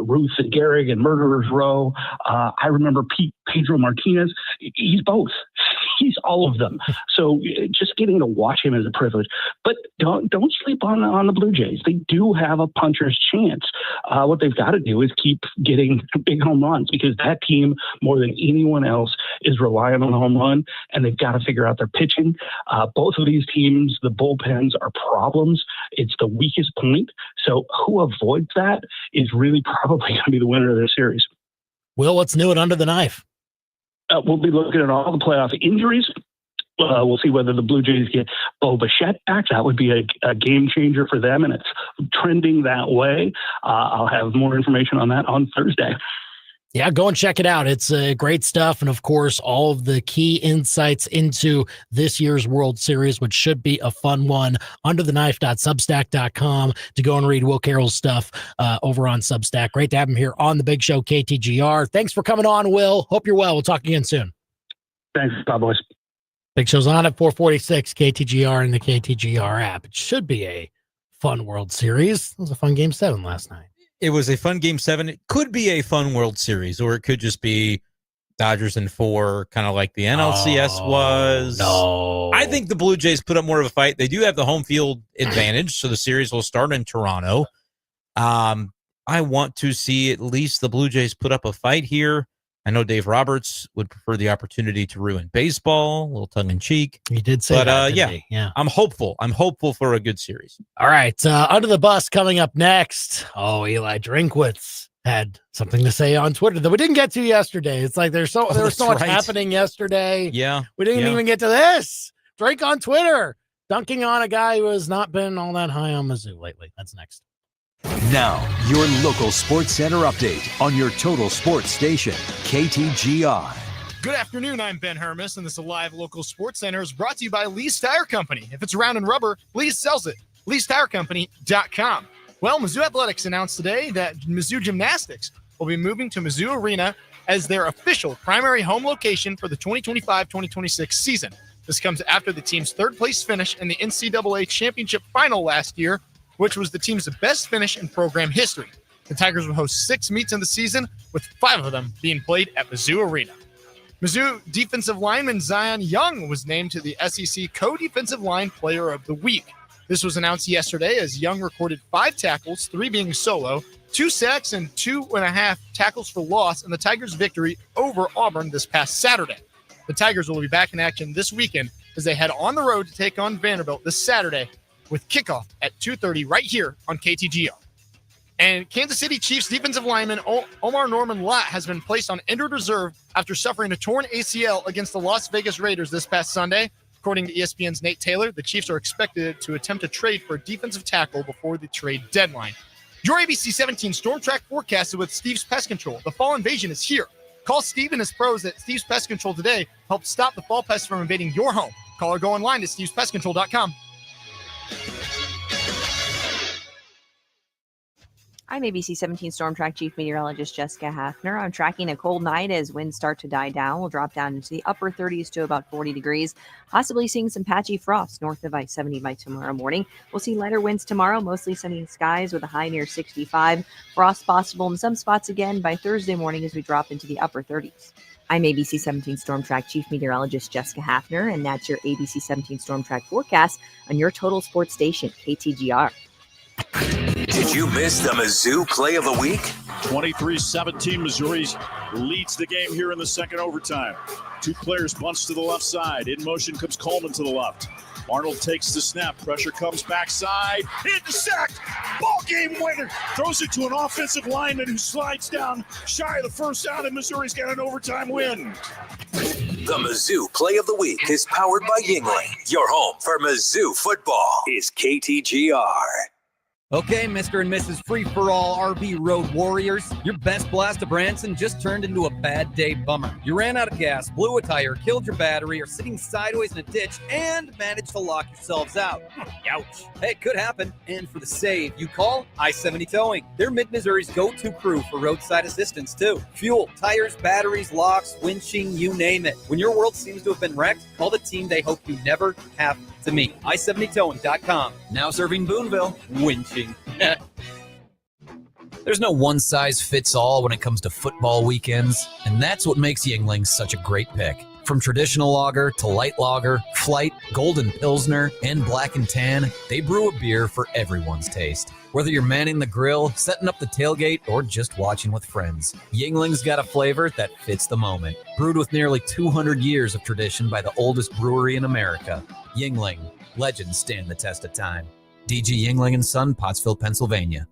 Ruth and Gehrig and Murderers Row. I remember Pedro Martinez. He's both. He's all of them. So just getting to watch him is a privilege. But don't sleep on the Blue Jays. They do have a puncher's chance. What they've got to do is keep getting big home runs, because that team, more than anyone else, is relying on the home run, and they've got to figure out their pitching. Both of these teams, the bullpens are problems. It's the weakest point. So who avoids that is really probably going to be the winner of this series. Will, what's new and under the knife? We'll be looking at all the playoff injuries. We'll see whether the Blue Jays get Bo Bichette back. That would be a game changer for them, and it's trending that way. I'll have more information on that on Thursday. Yeah, go and check it out. It's great stuff. And of course, all of the key insights into this year's World Series, which should be a fun one, undertheknife.substack.com to go and read Will Carroll's stuff over on Substack. Great to have him here on the Big Show, KTGR. Thanks for coming on, Will. Hope you're well. We'll talk again soon. Thanks. Bye, boys. Big Show's on at 446, KTGR and the KTGR app. It should be a fun World Series. It was a fun Game 7 last night. It was a fun Game 7. It could be a fun World Series, or it could just be Dodgers in 4, kind of like the NLCS was. No. I think the Blue Jays put up more of a fight. They do have the home field advantage, so the series will start in Toronto. I want to see at least the Blue Jays put up a fight here. I know Dave Roberts would prefer the opportunity to ruin baseball, a little tongue-in-cheek. He did say that, yeah. I'm hopeful. I'm hopeful for a good series. All right, Under the Bus coming up next. Oh, Eli Drinkwitz had something to say on Twitter that we didn't get to yesterday. It's like there was so much happening yesterday. Yeah. We didn't even get to this. Drake on Twitter, dunking on a guy who has not been all that high on Mizzou lately. That's next. Now, your local sports center update on your total sports station, KTGR. Good afternoon, I'm Ben Hermes, and this live local sports center is brought to you by Lee's Tire Company. If it's round and rubber, Lee's sells it. Lee'sTireCompany.com. Well, Mizzou Athletics announced today that Mizzou Gymnastics will be moving to Mizzou Arena as their official primary home location for the 2025-2026 season. This comes after the team's third-place finish in the NCAA Championship Final last year, which was the team's best finish in program history. The Tigers will host 6 meets in the season, with 5 of them being played at Mizzou Arena. Mizzou defensive lineman Zion Young was named to the SEC Co-Defensive Line Player of the Week. This was announced yesterday as Young recorded 5 tackles, 3 being solo, 2 sacks, and 2.5 tackles for loss in the Tigers' victory over Auburn this past Saturday. The Tigers will be back in action this weekend as they head on the road to take on Vanderbilt this Saturday, with kickoff at 2:30 right here on KTGR. And Kansas City Chiefs defensive lineman Omar Norman Lott has been placed on injured reserve after suffering a torn ACL against the Las Vegas Raiders this past Sunday. According to ESPN's Nate Taylor, the Chiefs are expected to attempt a trade for a defensive tackle before the trade deadline. Your ABC 17 Storm Track forecast is with Steve's Pest Control. The fall invasion is here. Call Steve and his pros at Steve's Pest Control today. Help stop the fall pests from invading your home. Call or go online to stevespestcontrol.com. I'm ABC 17 Storm Track Chief Meteorologist Jessica Hafner. I'm tracking a cold night as winds start to die down. We'll drop down into the upper 30s to about 40 degrees, possibly seeing some patchy frost north of I-70 by tomorrow morning. We'll see lighter winds tomorrow, mostly sunny skies with a high near 65. Frost possible in some spots again by Thursday morning as we drop into the upper 30s. I'm ABC 17 Storm Track Chief Meteorologist Jessica Hafner, and that's your ABC 17 Storm Track forecast on your total sports station, KTGR. Did you miss the Mizzou Play of the Week? 23-17, Missouri leads the game here in the second overtime. 2 players bunch to the left side. In motion comes Coleman to the left. Arnold takes the snap. Pressure comes backside. Intercept. Ball game winner. Throws it to an offensive lineman who slides down shy of the first down, and Missouri's got an overtime win. The Mizzou Play of the Week is powered by Yingling. Your home for Mizzou football is KTGR. Okay, Mr. and Mrs. Free-for-all RV Road Warriors, your best blast of Branson just turned into a bad day bummer. You ran out of gas, blew a tire, killed your battery, are sitting sideways in a ditch, and managed to lock yourselves out. Ouch. Hey, it could happen. And for the save, you call I-70 Towing. They're Mid-Missouri's go-to crew for roadside assistance, too. Fuel, tires, batteries, locks, winching, you name it. When your world seems to have been wrecked, call the team they hope you never have to meet. I-70towing.com. Now serving Boonville. Winching. There's no one-size-fits-all when it comes to football weekends, and that's what makes Yingling such a great pick. From traditional lager to light lager, flight, golden pilsner, and black and tan, they brew a beer for everyone's taste. Whether you're manning the grill, setting up the tailgate, or just watching with friends, Yingling's got a flavor that fits the moment. Brewed with nearly 200 years of tradition by the oldest brewery in America, Yingling. Legends stand the test of time. DG Yingling & Son, Pottsville, Pennsylvania.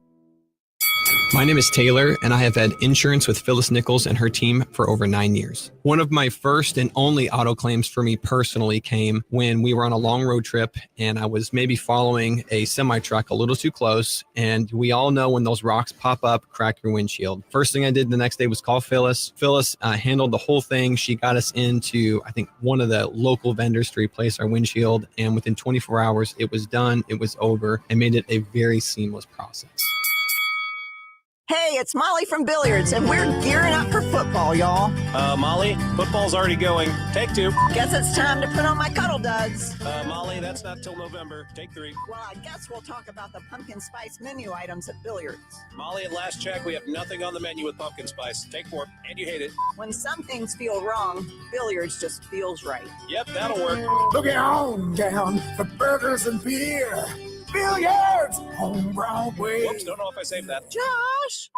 My name is Taylor, and I have had insurance with Phyllis Nichols and her team for over 9 years. One of my first and only auto claims for me personally came when we were on a long road trip, and I was maybe following a semi-truck a little too close, and we all know when those rocks pop up, crack your windshield. First thing I did the next day was call Phyllis. Phyllis handled the whole thing. She got us into, I think, one of the local vendors to replace our windshield, and within 24 hours, it was done, it was over, and made it a very seamless process. Hey, it's Molly from Billiards, and we're gearing up for football, y'all. Molly, football's already going. Take 2. Guess it's time to put on my cuddle duds. Molly, that's not till November. Take 3. Well, I guess we'll talk about the pumpkin spice menu items at Billiards. Molly, at last check, we have nothing on the menu with pumpkin spice. Take 4, and you hate it. When some things feel wrong, Billiards just feels right. Yep, that'll work. Looking on down for burgers and beer. Billiards on Broadway. Whoops, don't know if I saved that. Josh!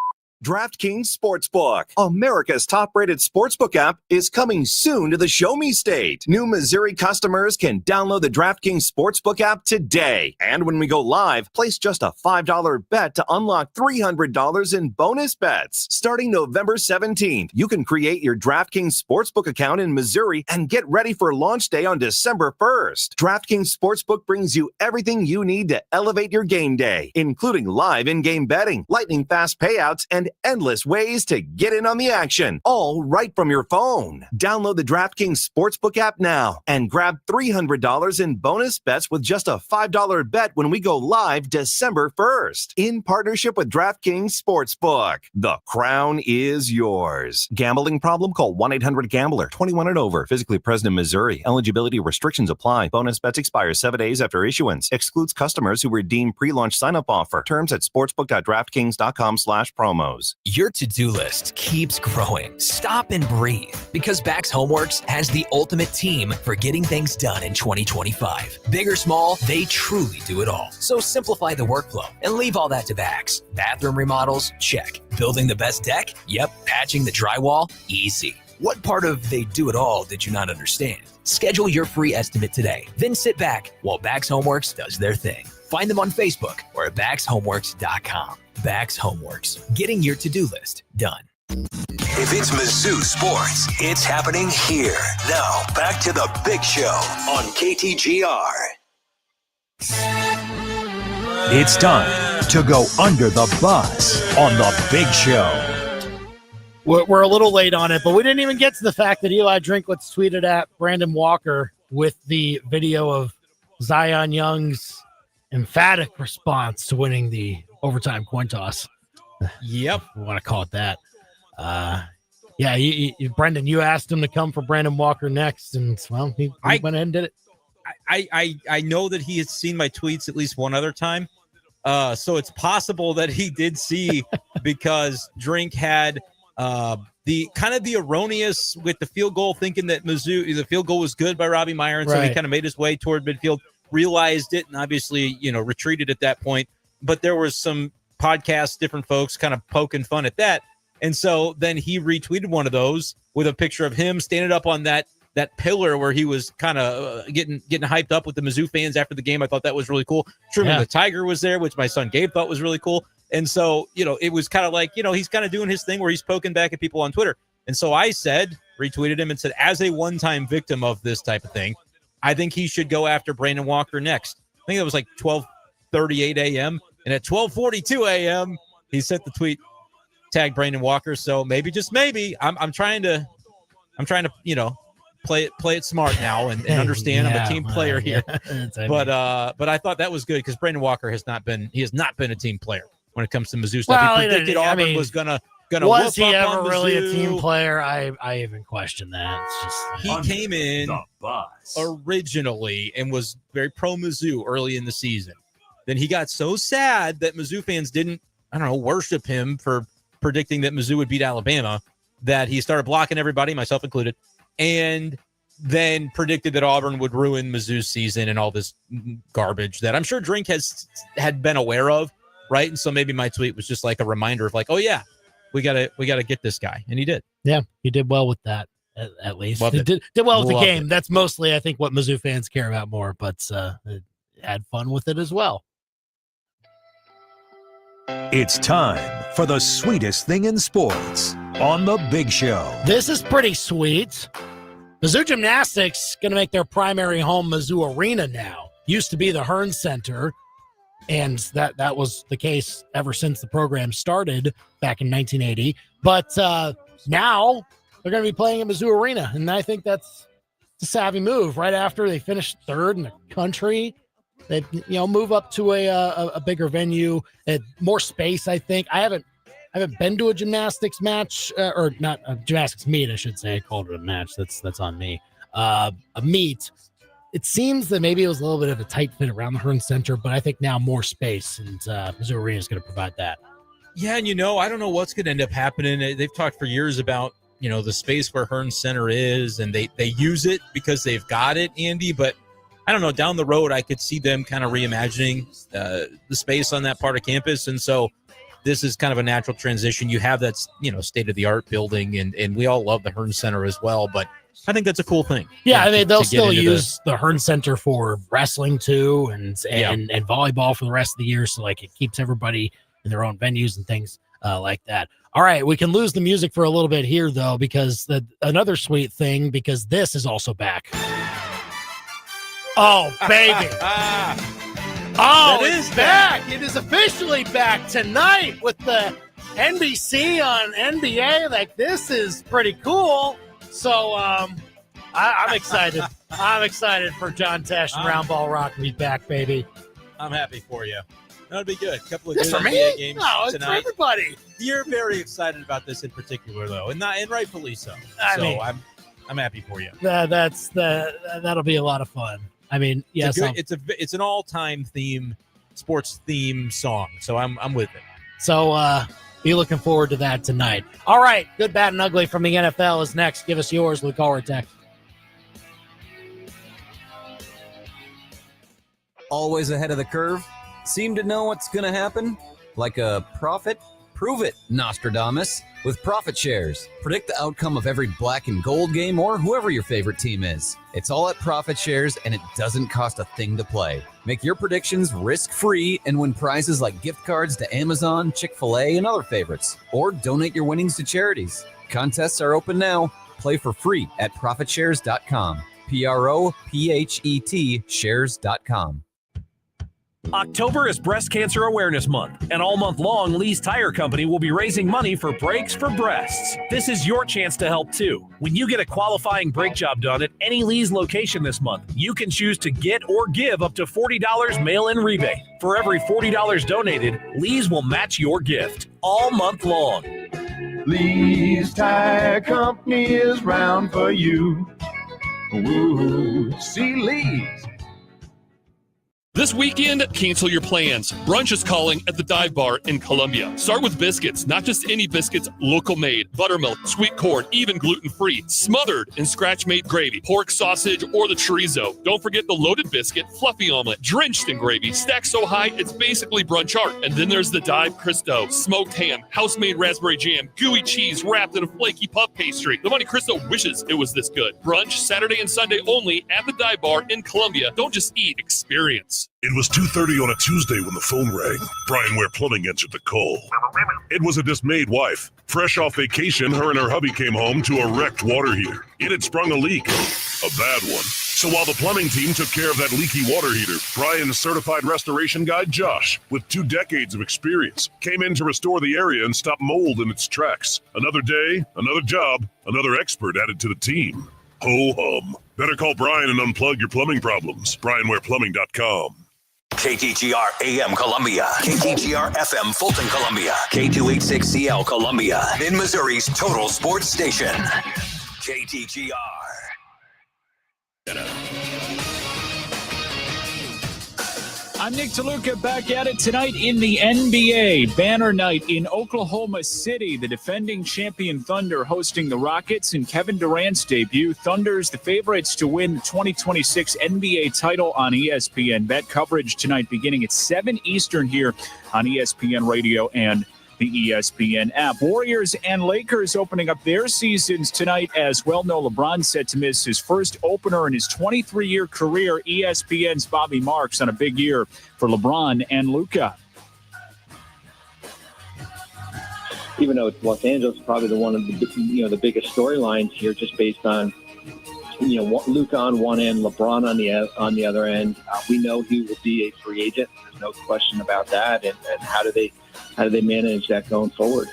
DraftKings Sportsbook, America's top-rated sportsbook app, is coming soon to the Show Me State. New Missouri customers can download the DraftKings Sportsbook app today. And when we go live, place just a $5 bet to unlock $300 in bonus bets. Starting November 17th, you can create your DraftKings Sportsbook account in Missouri and get ready for launch day on December 1st. DraftKings Sportsbook brings you everything you need to elevate your game day, including live in-game betting, lightning-fast payouts, and endless ways to get in on the action, all right from your phone. Download the DraftKings Sportsbook app now and grab $300 in bonus bets with just a $5 bet when we go live December 1st. In partnership with DraftKings Sportsbook, the crown is yours. Gambling problem? Call 1-800-GAMBLER. 21 and over. Physically present in Missouri. Eligibility restrictions apply. Bonus bets expire 7 days after issuance. Excludes customers who redeem pre-launch sign-up offer. Terms at sportsbook.draftkings.com/promos. Your to-do list keeps growing. Stop and breathe, because Bax Homeworks has the ultimate team for getting things done in 2025. Big or small, they truly do it all. So simplify the workflow and leave all that to Bax. Bathroom remodels? Check. Building the best deck? Yep. Patching the drywall? Easy. What part of they do it all did you not understand? Schedule your free estimate today. Then sit back while Bax Homeworks does their thing. Find them on Facebook or at BaxHomeworks.com. Bax Homeworks, getting your to-do list done. If it's Mizzou sports, it's happening here. Now, back to the Big Show on KTGR. It's time to go under the bus on the Big Show. We're a little late on it, but we didn't even get to the fact that Eli Drinkwitz tweeted at Brandon Walker with the video of Zion Young's emphatic response to winning the overtime coin toss. Yep. We want to call it that. Brendan, you asked him to come for Brandon Walker next, and well, he went ahead and did it. I know that he has seen my tweets at least one other time. So it's possible that he did see because Drink had the erroneous with the field goal, thinking that Mizzou, the field goal was good by Robbie Meyer. And so he kind of made his way toward midfield, realized it, and obviously, retreated at that point. But there was some podcasts, different folks kind of poking fun at that. And so then he retweeted one of those with a picture of him standing up on that pillar where he was kind of getting hyped up with the Mizzou fans after the game. I thought that was really cool. Truman the Tiger was there, which my son Gabe thought was really cool. And so, it was kind of like, he's kind of doing his thing where he's poking back at people on Twitter. And so I retweeted him and said, as a one-time victim of this type of thing, I think he should go after Brandon Walker next. I think it was like 12:38 a.m. And at 12:42 a.m., he sent the tweet, tag Brandon Walker. So maybe, just maybe, I'm trying to, play it smart now and understand I'm a team player here. But I thought that was good because Brandon Walker has not been a team player when it comes to Mizzou stuff. Well, he predicted Auburn was gonna was he ever really a team player? I even question that. It's just he came in originally and was very pro Mizzou early in the season. Then he got so sad that Mizzou fans didn't, worship him for predicting that Mizzou would beat Alabama, that he started blocking everybody, myself included, and then predicted that Auburn would ruin Mizzou's season and all this garbage that I'm sure Drink had been aware of, right? And so maybe my tweet was just like a reminder of like, oh yeah, we gotta get this guy, and he did. Yeah, he did well with that. At least he did well with the game. That's mostly, I think, what Mizzou fans care about more. But had fun with it as well. It's time for the sweetest thing in sports on The Big Show. This is pretty sweet. Mizzou Gymnastics going to make their primary home Mizzou Arena now. Used to be the Hearn Center, and that was the case ever since the program started back in 1980. But now they're going to be playing at Mizzou Arena, and I think that's a savvy move. Right after they finished third in the country, they move up to a bigger venue, more space. I think I haven't been to a gymnastics match or not a gymnastics meet, I should say. I called it a match. That's on me. A meet. It seems that maybe it was a little bit of a tight fit around the Hearn Center, but I think now more space, and Mizzou Arena is going to provide that. Yeah, and I don't know what's going to end up happening. They've talked for years about the space where Hearn Center is, and they use it because they've got it, Andy. But I don't know, down the road, I could see them kind of reimagining the space on that part of campus, and so this is kind of a natural transition. You have that state-of-the-art building, and we all love the Hearn Center as well, but I think that's a cool thing. Yeah, I mean, they'll still use the Hearn Center for wrestling too, and volleyball for the rest of the year. So it keeps everybody in their own venues and things like that. All right, we can lose the music for a little bit here though, because another sweet thing, because this is also back. Oh baby! It's back! It is officially back tonight with the NBC on NBA. This is pretty cool. So I'm excited. I'm excited for John Tesh and Round Ball Rock to be back, baby. I'm happy for you. That'll be good. A couple of This good for me? NBA games No, it's tonight. for everybody. You're very excited about this in particular, though, and rightfully so. I'm happy for you. That'll be a lot of fun. I mean, yes, it's an all-time sports theme song. So I'm with it. So be looking forward to that tonight. All right, good, bad, and ugly from the NFL is next. Give us yours with call or text. Always ahead of the curve? Seem to know what's going to happen? Like a prophet? Prove it, Nostradamus, with Profit Shares. Predict the outcome of every black and gold game or whoever your favorite team is. It's all at Profit Shares, and it doesn't cost a thing to play. Make your predictions risk-free and win prizes like gift cards to Amazon, Chick-fil-A, and other favorites. Or donate your winnings to charities. Contests are open now. Play for free at ProfitShares.com. PROPHET shares.com. October is Breast Cancer Awareness Month, and all month long, Lee's Tire Company will be raising money for Brakes for Breasts. This is your chance to help too. When you get a qualifying brake job done at any Lee's location this month, you can choose to get or give up to $40 mail-in rebate. For every $40 donated, Lee's will match your gift all month long. Lee's Tire Company is round for you. Ooh, see Lee's. This weekend, cancel your plans. Brunch is calling at the Dive Bar in Columbia. Start with biscuits, not just any biscuits, local made, buttermilk, sweet corn, even gluten-free, smothered in scratch-made gravy, pork sausage, or the chorizo. Don't forget the loaded biscuit, fluffy omelet, drenched in gravy, stacked so high it's basically brunch art. And then there's the Dive Cristo, smoked ham, house-made raspberry jam, gooey cheese wrapped in a flaky puff pastry. The Monte Cristo wishes it was this good. Brunch Saturday and Sunday only at the Dive Bar in Columbia. Don't just eat, experience. It was 2:30 on a Tuesday when the phone rang. Brian Ware Plumbing answered the call. It was a dismayed wife. Fresh off vacation, her and her hubby came home to a wrecked water heater. It had sprung a leak, a bad one. So while the plumbing team took care of that leaky water heater, Brian's certified restoration guide, Josh, with 2 decades of experience, came in to restore the area and stop mold in its tracks. Another day, another job, another expert added to the team. Ho-hum. Better call Brian and unplug your plumbing problems. BrianWarePlumbing.com. KTGR AM Columbia, KTGR FM Fulton Columbia, K286CL Columbia, in Missouri's total sports station. KTGR. I'm Nick DeLuca, back at it tonight in the NBA. Banner night in Oklahoma City. The defending champion Thunder hosting the Rockets in Kevin Durant's debut. Thunder's the favorites to win the 2026 NBA title on ESPN. Bet coverage tonight beginning at 7 Eastern here on ESPN Radio and the ESPN app. Warriors and Lakers opening up their seasons tonight as well. No, LeBron set to miss his first opener in his 23-year career. ESPN's Bobby Marks on a big year for LeBron and Luka. even though it's Los Angeles, probably one of the biggest storylines here, just based on Luka on one end, LeBron on the other end. We know he will be a free agent. There's no question about that. And how do they manage that going forward?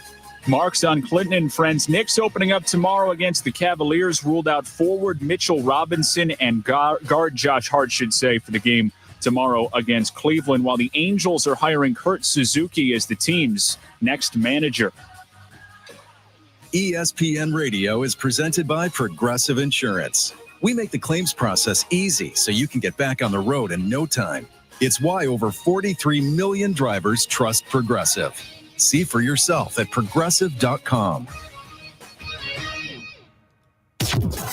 Marks on Clinton and friends. Knicks opening up tomorrow against the Cavaliers. Ruled out forward Mitchell Robinson and guard Josh Hart, should say, for the game tomorrow against Cleveland, while the Angels are hiring Kurt Suzuki as the team's next manager. ESPN Radio is presented by Progressive Insurance. We make the claims process easy so you can get back on the road in no time. It's why over 43 million drivers trust Progressive. See for yourself at progressive.com. From Faro.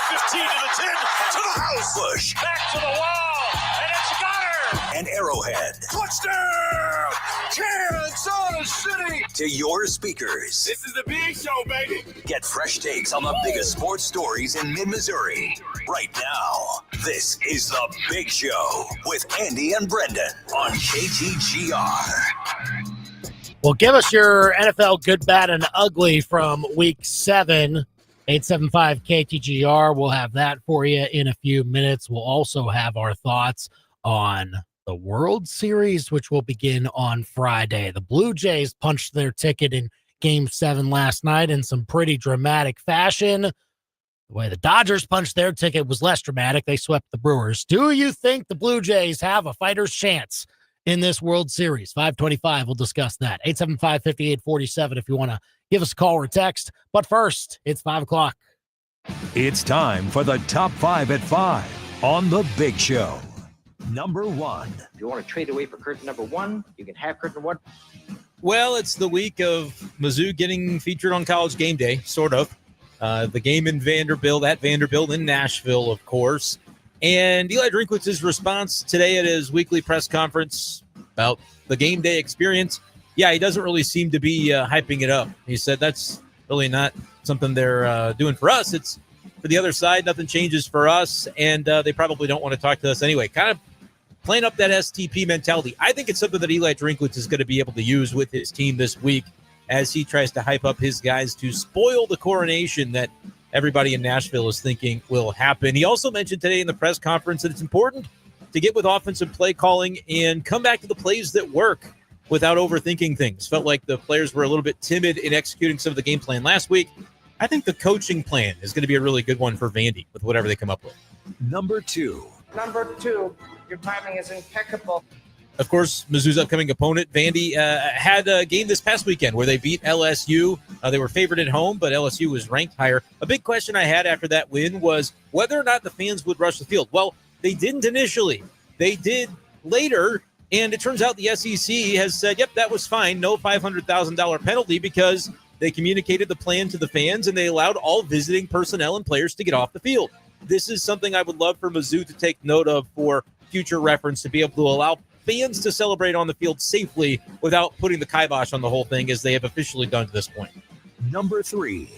15 to the 10, to the house. Bush. Back to the wall, and it's got her. And Arrowhead. Touchdown! Kansas City! To your speakers. This is the big show, baby. Get fresh takes on the biggest sports stories in mid-Missouri. Right now, this is The Big Show with Andy and Brendan on KTGR. Well, give us your NFL good, bad, and ugly from Week 7. 875-KTGR. We'll have that for you in a few minutes. We'll also have our thoughts on the World Series, which will begin on Friday. The Blue Jays punched their ticket in Game 7 last night in some pretty dramatic fashion. The way the Dodgers punched their ticket was less dramatic. They swept the Brewers. Do you think the Blue Jays have a fighter's chance in this World Series? 525, we'll discuss that. 875-5847 if you want to give us a call or text. But first, it's 5 o'clock. It's time for the Top 5 at 5 on The Big Show. Number 1. If you want to trade away for curtain number 1, you can have curtain 1. Well, it's the week of Mizzou getting featured on College Game Day, sort of. The game in Vanderbilt, at Vanderbilt in Nashville, of course. And Eli Drinkwitz's response today at his weekly press conference about the game day experience, yeah, he doesn't really seem to be hyping it up. He said that's really not something they're doing for us. It's for the other side. Nothing changes for us, and they probably don't want to talk to us anyway. Kind of playing up that STP mentality. I think it's something that Eli Drinkwitz is going to be able to use with his team this week as he tries to hype up his guys to spoil the coronation that everybody in Nashville is thinking will happen. He also mentioned today in the press conference that it's important to get with offensive play calling and come back to the plays that work without overthinking things. Felt like the players were a little bit timid in executing some of the game plan last week. I think the coaching plan is going to be a really good one for Vandy with whatever they come up with. Number 2. Number 2, your timing is impeccable. Of course, Mizzou's upcoming opponent, Vandy, had a game this past weekend where they beat LSU. They were favored at home, but LSU was ranked higher. A big question I had after that win was whether or not the fans would rush the field. Well, they didn't initially. They did later, and it turns out the SEC has said, yep, that was fine. No $500,000 penalty because they communicated the plan to the fans, and they allowed all visiting personnel and players to get off the field. This is something I would love for Mizzou to take note of for future reference, to be able to allow fans to celebrate on the field safely without putting the kibosh on the whole thing, as they have officially done to this point. Number 3.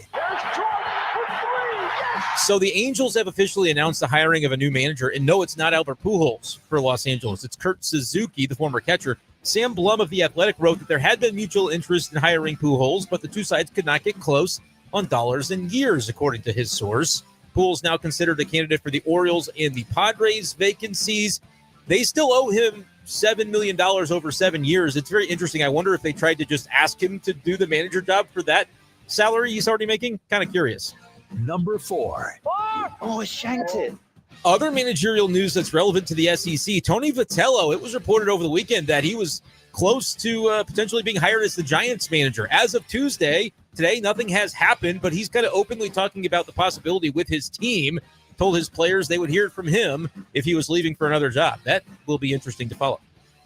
So the Angels have officially announced the hiring of a new manager, and no, it's not Albert Pujols for Los Angeles. It's Kurt Suzuki, the former catcher. Sam Blum of The Athletic wrote that there had been mutual interest in hiring Pujols, but the two sides could not get close on dollars and years, according to his source. Pujols now considered a candidate for the Orioles and the Padres vacancies. They still owe him $7 million over 7 years. It's very interesting. I wonder if they tried to just ask him to do the manager job for that salary he's already making. Kind of curious. Number 4. Oh, shanked it. Other managerial news that's relevant to the SEC, Tony Vitello, it was reported over the weekend that he was close to potentially being hired as the Giants manager. As of Tuesday, today, nothing has happened, but he's kind of openly talking about the possibility with his team. Told his players they would hear it from him if he was leaving for another job. That will be interesting to follow.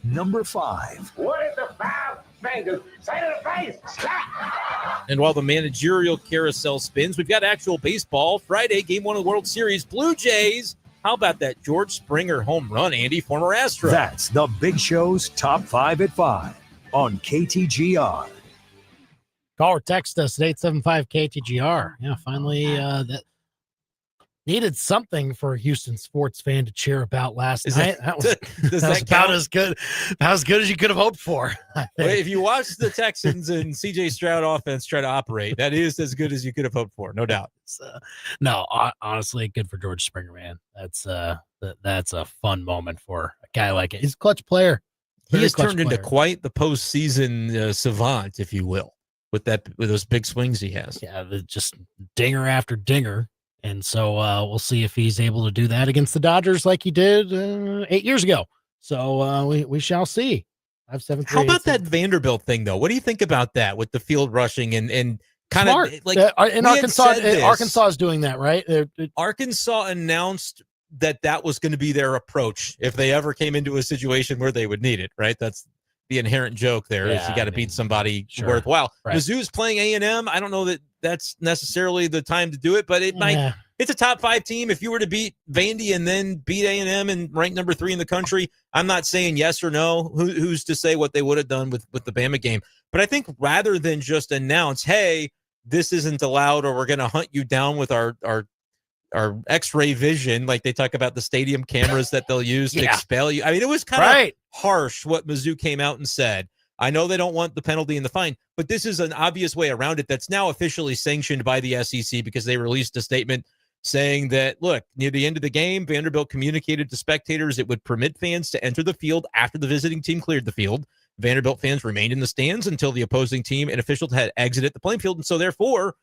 Number 5. What is the 5 fingers? Say to the face. Stop. And while the managerial carousel spins, we've got actual baseball. Friday, Game 1 of the World Series. Blue Jays. How about that George Springer home run, Andy, former Astro? That's the Big Show's Top 5 at 5 on KTGR. Call or text us at 875-KTGR. Yeah, finally, that needed something for a Houston sports fan to cheer about last night. That was, does that was that about count? as good as you could have hoped for. I Well, think. if you watch the Texans and C.J. Stroud offense try to operate, that is as good as you could have hoped for, no doubt. No, honestly, good for George Springer, man. That's a fun moment for a guy like it. He's a clutch player. He Very has clutch turned into player. quite the postseason savant, if you will, with those big swings he has. Yeah, just dinger after dinger. And so we'll see if he's able to do that against the Dodgers like he did 8 years ago. So we shall see. 5-7-3. How about that Vanderbilt thing, though? What do you think about that with the field rushing and kind of like in Arkansas is doing that, right? Arkansas announced that was going to be their approach if they ever came into a situation where they would need it, right? That's the inherent joke there is you got to beat somebody worthwhile. Right. Mizzou's playing A&M. I don't know that that's necessarily the time to do it, but it might. It's a top 5 team. If you were to beat Vandy and then beat A&M and rank number 3 in the country, I'm not saying yes or no. Who's to say what they would have done with the Bama game? But I think rather than just announce, hey, this isn't allowed or we're going to hunt you down with our X-ray vision, like they talk about the stadium cameras that they'll use to expel you. I mean, it was kind of harsh what Mizzou came out and said. I know they don't want the penalty and the fine, but this is an obvious way around it that's now officially sanctioned by the SEC because they released a statement saying that, look, near the end of the game, Vanderbilt communicated to spectators it would permit fans to enter the field after the visiting team cleared the field. Vanderbilt fans remained in the stands until the opposing team and officials had exited the playing field, and so therefore,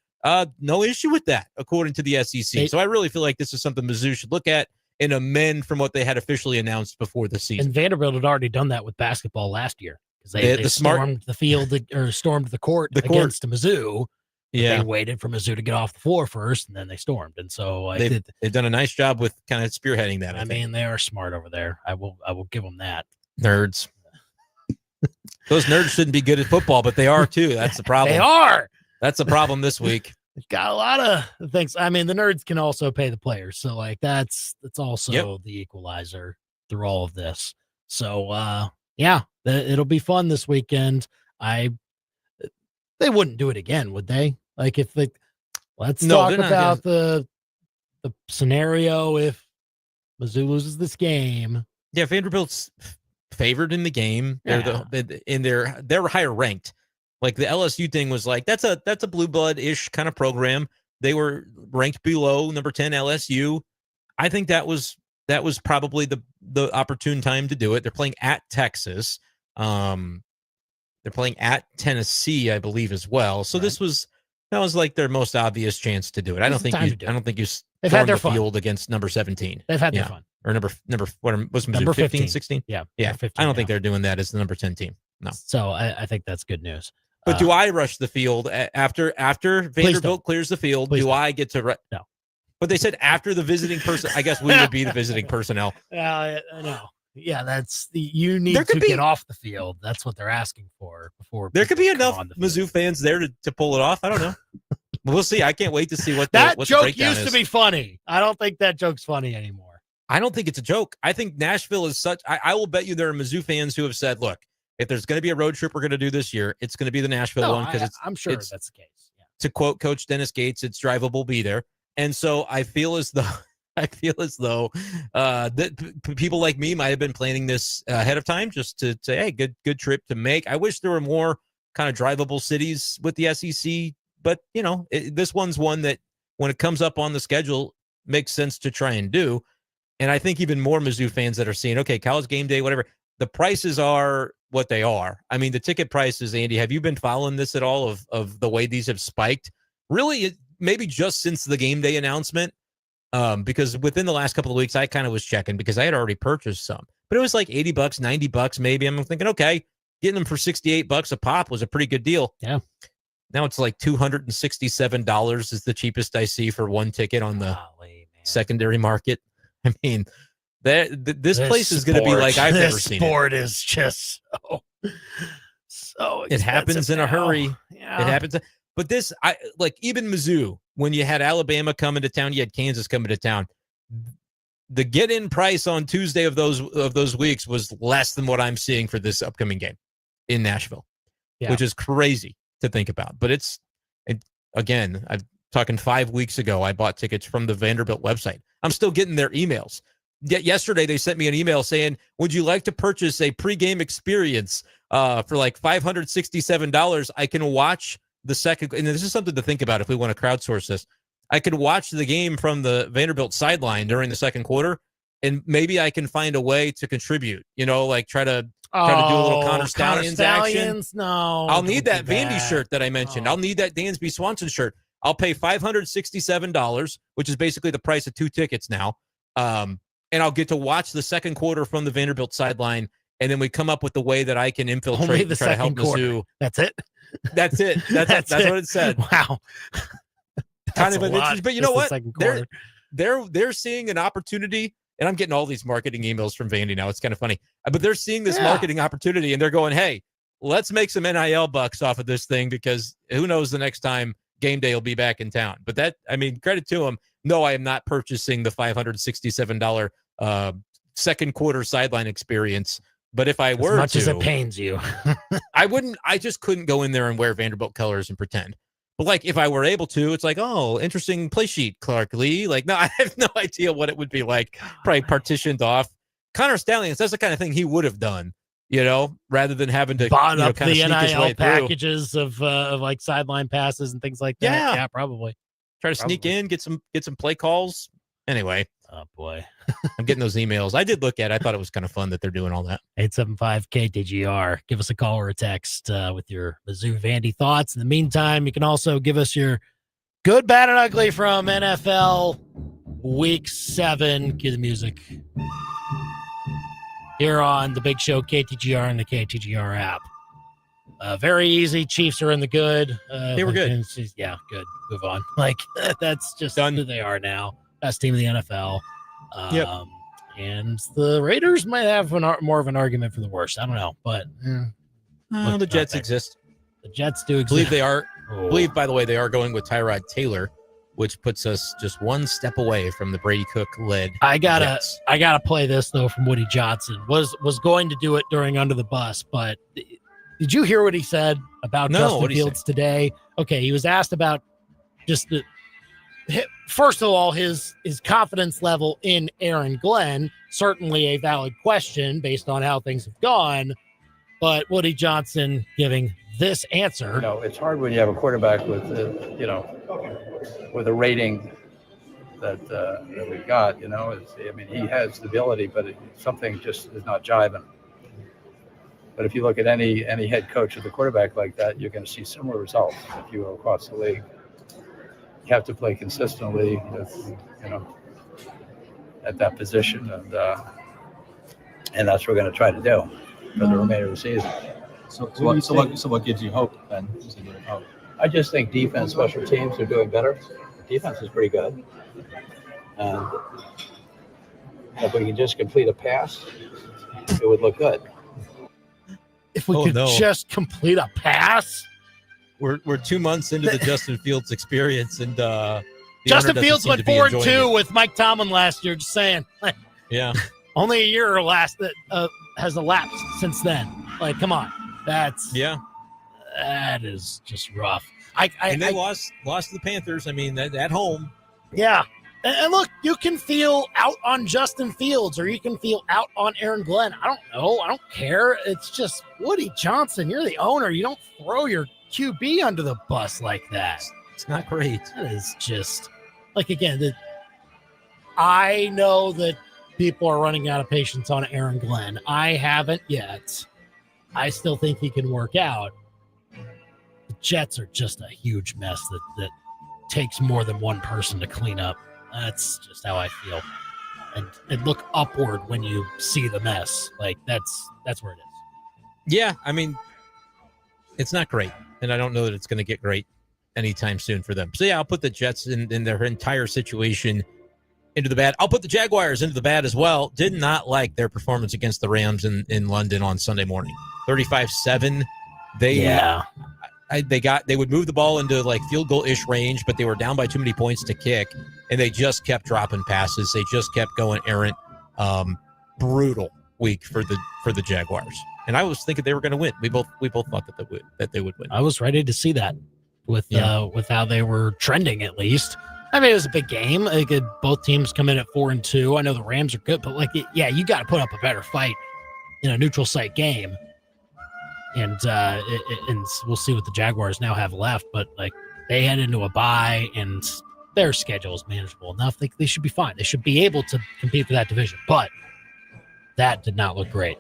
no issue with that, according to the SEC. So I really feel like this is something Mizzou should look at and amend from what they had officially announced before the season. And Vanderbilt had already done that with basketball last year because they stormed the field or stormed the court against Mizzou. Yeah, they waited for Mizzou to get off the floor first, and then they stormed. And so they've done a nice job with kind of spearheading that. I mean, they are smart over there. I will give them that. Nerds. Those nerds shouldn't be good at football, but they are too. That's the problem. They are. That's the problem this week. Got a lot of things. I mean, the nerds can also pay the players, so like that's also the equalizer through all of this. So it'll be fun this weekend. They wouldn't do it again, would they? Like if let's talk about the scenario if Mizzou loses this game. Yeah, Vanderbilt's favored in the game. Yeah. They're higher ranked. Like the LSU thing was like that's a blue blood-ish kind of program. They were ranked below number 10 LSU. I think that was probably the opportune time to do it. They're playing at Texas. They're playing at Tennessee, I believe, as well. So that was like their most obvious chance to do it. I don't think you They've had their the field against number 17. They've had their fun. Or number what was number 15, 16? Yeah. 15, I don't think they're doing that as the number 10 team. No. So I think that's good news. But do I rush the field after Vanderbilt clears the field? Do I get to no? But they said after the visiting person. I guess we would be the visiting personnel. No. Yeah, that's you need to get off the field. That's what they're asking for before. There could be enough Mizzou fans there to pull it off. I don't know. We'll see. I can't wait to see what that what joke the used to be funny. I don't think that joke's funny anymore. I don't think it's a joke. I think Nashville is such. I will bet you there are Mizzou fans who have said, "Look, if there's going to be a road trip we're going to do this year, it's going to be the Nashville one because I'm sure that's the case." Yeah. To quote Coach Dennis Gates, "It's drivable. Be there." And so I feel as though that people like me might have been planning this ahead of time just to say, hey, good trip to make. I wish there were more kind of drivable cities with the SEC, but this one's one that when it comes up on the schedule makes sense to try and do. And I think even more Mizzou fans that are seeing, okay, college game day, whatever, the prices are what they are. I mean, the ticket prices, Andy, have you been following this at all of the way these have spiked? Really, maybe just since the game day announcement. Because within the last couple of weeks, I kind of was checking because I had already purchased some, but it was like $80, $90 maybe. I'm thinking, okay, getting them for $68 a pop was a pretty good deal. Yeah. Now it's like $267 is the cheapest I see for one ticket on the secondary market. I mean, this place is going to be like I've never seen it. This sport is just so it happens in a hurry. Yeah. It happens. But this, even Mizzou, when you had Alabama coming to town, you had Kansas coming to town. The get-in price on Tuesday of those weeks was less than what I'm seeing for this upcoming game in Nashville, which is crazy to think about. But again, talking 5 weeks ago, I bought tickets from the Vanderbilt website. I'm still getting their emails. Yet yesterday, they sent me an email saying, would you like to purchase a pregame experience for like $567? I can watch the second. And this is something to think about if we want to crowdsource this. I could watch the game from the Vanderbilt sideline during the second quarter, and maybe I can find a way to contribute, like try to do a little Connor Stallions action. No. I'll need that Vandy shirt that I mentioned. I'll need that Dansby Swanson shirt. I'll pay $567, which is basically the price of 2 tickets now. And I'll get to watch the second quarter from the Vanderbilt sideline, and then we come up with the way that I can infiltrate and try to help Mizzou. That's it? That's it. That's what it said. Wow. Kind of an interest, but you know what? They're seeing an opportunity, and I'm getting all these marketing emails from Vandy now. It's kind of funny. But they're seeing this marketing opportunity, and they're going, hey, let's make some NIL bucks off of this thing, because who knows the next time game day will be back in town. But credit to them. No, I am not purchasing the $567 second quarter sideline experience. But if I were as much as it pains you, I wouldn't. I just couldn't go in there and wear Vanderbilt colors and pretend. But like, if I were able to, it's like, oh, interesting play sheet, Clark Lee. Like, no, I have no idea what it would be like. Probably partitioned off. Connor Stallions, that's the kind of thing he would have done, rather than having to bought up kind the of NIL packages of like sideline passes and things like that. Yeah, probably. Try to sneak in, get some play calls. Anyway. Oh boy. I'm getting those emails. I did look at it. I thought it was kind of fun that they're doing all that. 875-KTGR. Give us a call or a text with your Mizzou Vandy thoughts. In the meantime, you can also give us your good, bad, and ugly from NFL Week 7. Cue the music. Here on the Big Show, KTGR and the KTGR app. Very easy. Chiefs are in the good. They were good. Yeah, good. Move on. That's just done. Who they are now. Best team in the NFL. Yep. And the Raiders might have more of an argument for the worst. I don't know, but the Jets exist. The Jets do exist. Believe they are. Believe, by the way, they are going with Tyrod Taylor, which puts us just one step away from the Brady Cook led. I gotta play this though from Woody Johnson. Was going to do it during Under the Bus, but did you hear what he said about Justin Fields today? Okay, he was asked about just first of all, his confidence level in Aaron Glenn, certainly a valid question based on how things have gone, but Woody Johnson giving this answer. It's hard when you have a quarterback with, with a rating that we got, he has the ability, but something just is not jiving. But if you look at any head coach with a quarterback like that, you're going to see similar results if you go across the league. You have to play consistently with, at that position, and that's what we're going to try to do for the remainder of the season. So what gives you hope then? I just think defense, special teams are doing better. Defense is pretty good. If we can just complete a pass, it would look good. If we could just complete a pass. We're 2 months into the Justin Fields experience, and Justin Fields went 4-2 with Mike Tomlin last year. Just saying, yeah, only a year or less that has elapsed since then. Come on, that is just rough. They lost to the Panthers. I mean, at home. Yeah, and look, you can feel out on Justin Fields, or you can feel out on Aaron Glenn. I don't know. I don't care. It's just Woody Johnson. You're the owner. You don't throw your QB under the bus like that. It's not great. That is just again, I know that people are running out of patience on Aaron Glenn. I haven't yet. I still think he can work out. The Jets are just a huge mess that takes more than one person to clean up. That's just how I feel. And look upward when you see the mess. That's where it is. Yeah, I mean, it's not great. And I don't know that it's going to get great anytime soon for them. So, yeah, I'll put the Jets in their entire situation into the bad. I'll put the Jaguars into the bad as well. Did not like their performance against the Rams in London on Sunday morning. 35-7. They would move the ball into field goal-ish range, but they were down by too many points to kick, and they just kept dropping passes. They just kept going errant. Brutal week for the Jaguars. And I was thinking they were going to win. We both thought that they would win. I was ready to see that. with how they were trending, at least. I mean, it was a big game. Like, both teams come in at 4-2. I know the Rams are good, but you got to put up a better fight in a neutral site game. And and we'll see what the Jaguars now have left. But they head into a bye, and their schedule is manageable enough. They should be fine. They should be able to compete for that division. But that did not look great.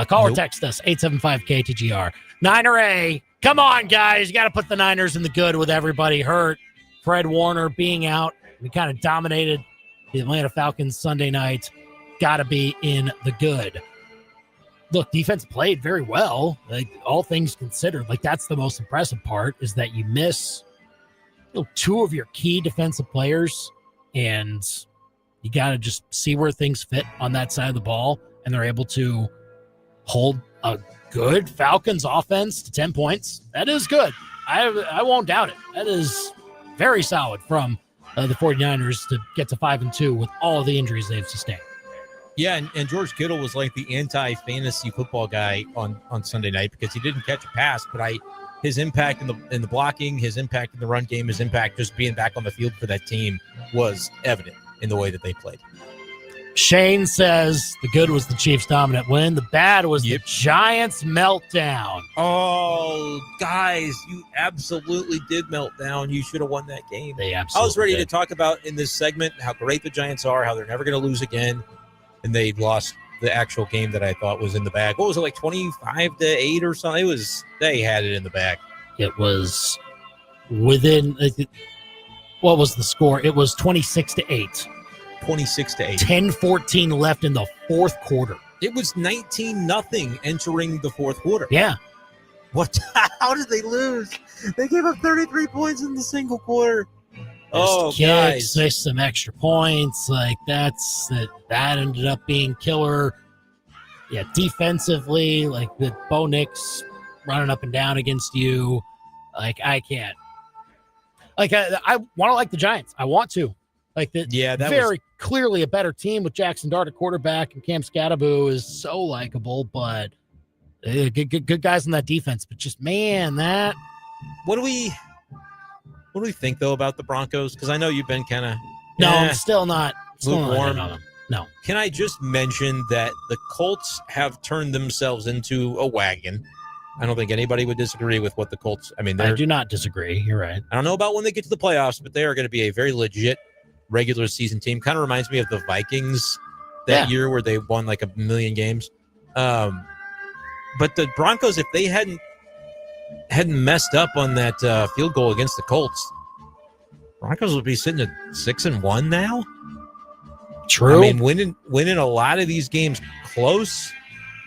Call or text us 875-KTGR. Niner A. Come on, guys. You got to put the Niners in the good with everybody hurt. Fred Warner being out. We kind of dominated the Atlanta Falcons Sunday night. Got to be in the good. Look, defense played very well. All things considered, that's the most impressive part, is that you miss two of your key defensive players, and you got to just see where things fit on that side of the ball, and they're able to hold a good Falcons offense to 10 points. That is good. I won't doubt it. That is very solid from the 49ers to get to 5-2 with all the injuries they've sustained. Yeah, and George Kittle was like the anti-fantasy football guy on Sunday night because he didn't catch a pass, but his impact in the blocking, his impact in the run game, his impact just being back on the field for that team was evident in the way that they played. Shane says the good was the Chiefs' dominant win. The bad was the Giants' meltdown. Oh, guys, you absolutely did melt down. You should have won that game. They absolutely I was ready did. to talk about in this segment how great the Giants are, how they're never going to lose again, and they lost the actual game that I thought was in the bag. What was it, 25-8 or something? They had it in the bag. It was within. What was the score? It was 26-8. 26-8. 10-14 left in the fourth quarter. It was 19-0 entering the fourth quarter. Yeah. What? How did they lose? They gave up 33 points in the single quarter. Oh, guys. Missed some extra points. That ended up being killer. Yeah, defensively, with Bo Nix running up and down against you. I can't. I want to like the Giants. I want to. That very clearly a better team with Jackson Dart at quarterback, and Cam Scatterbo is so likable, but good guys on that defense. But just, man, that. What do we think though about the Broncos? Because I know you've been kind of I'm still not lukewarm on them. No. Can I just mention that the Colts have turned themselves into a wagon? I don't think anybody would disagree with what the Colts. I do not disagree. You're right. I don't know about when they get to the playoffs, but they are going to be a very legit regular season team. Kind of reminds me of the Vikings that year where they won a million games. But the Broncos, if they hadn't messed up on that field goal against the Colts, Broncos would be sitting at 6-1 now. True. I mean, winning a lot of these games close,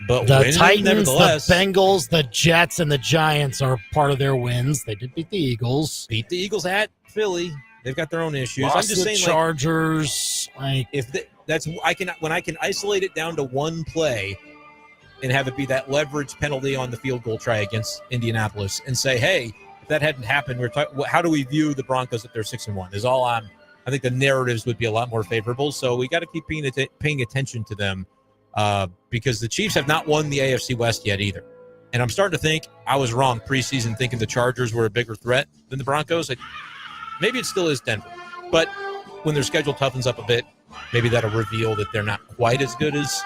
but the winning Titans, nevertheless. the Bengals, the Jets, and the Giants are part of their wins. They did beat the Eagles. Beat the Eagles at Philly. They've got their own issues. Lost I'm just saying, Chargers. When I can isolate it down to one play and have it be that leverage penalty on the field goal try against Indianapolis, and say, hey, if that hadn't happened, how do we view the Broncos if they're 6-1? Is all I think the narratives would be a lot more favorable. So we got to keep paying attention to them because the Chiefs have not won the AFC West yet either. And I'm starting to think I was wrong preseason thinking the Chargers were a bigger threat than the Broncos. Maybe it still is Denver. But when their schedule toughens up a bit, maybe that'll reveal that they're not quite as good as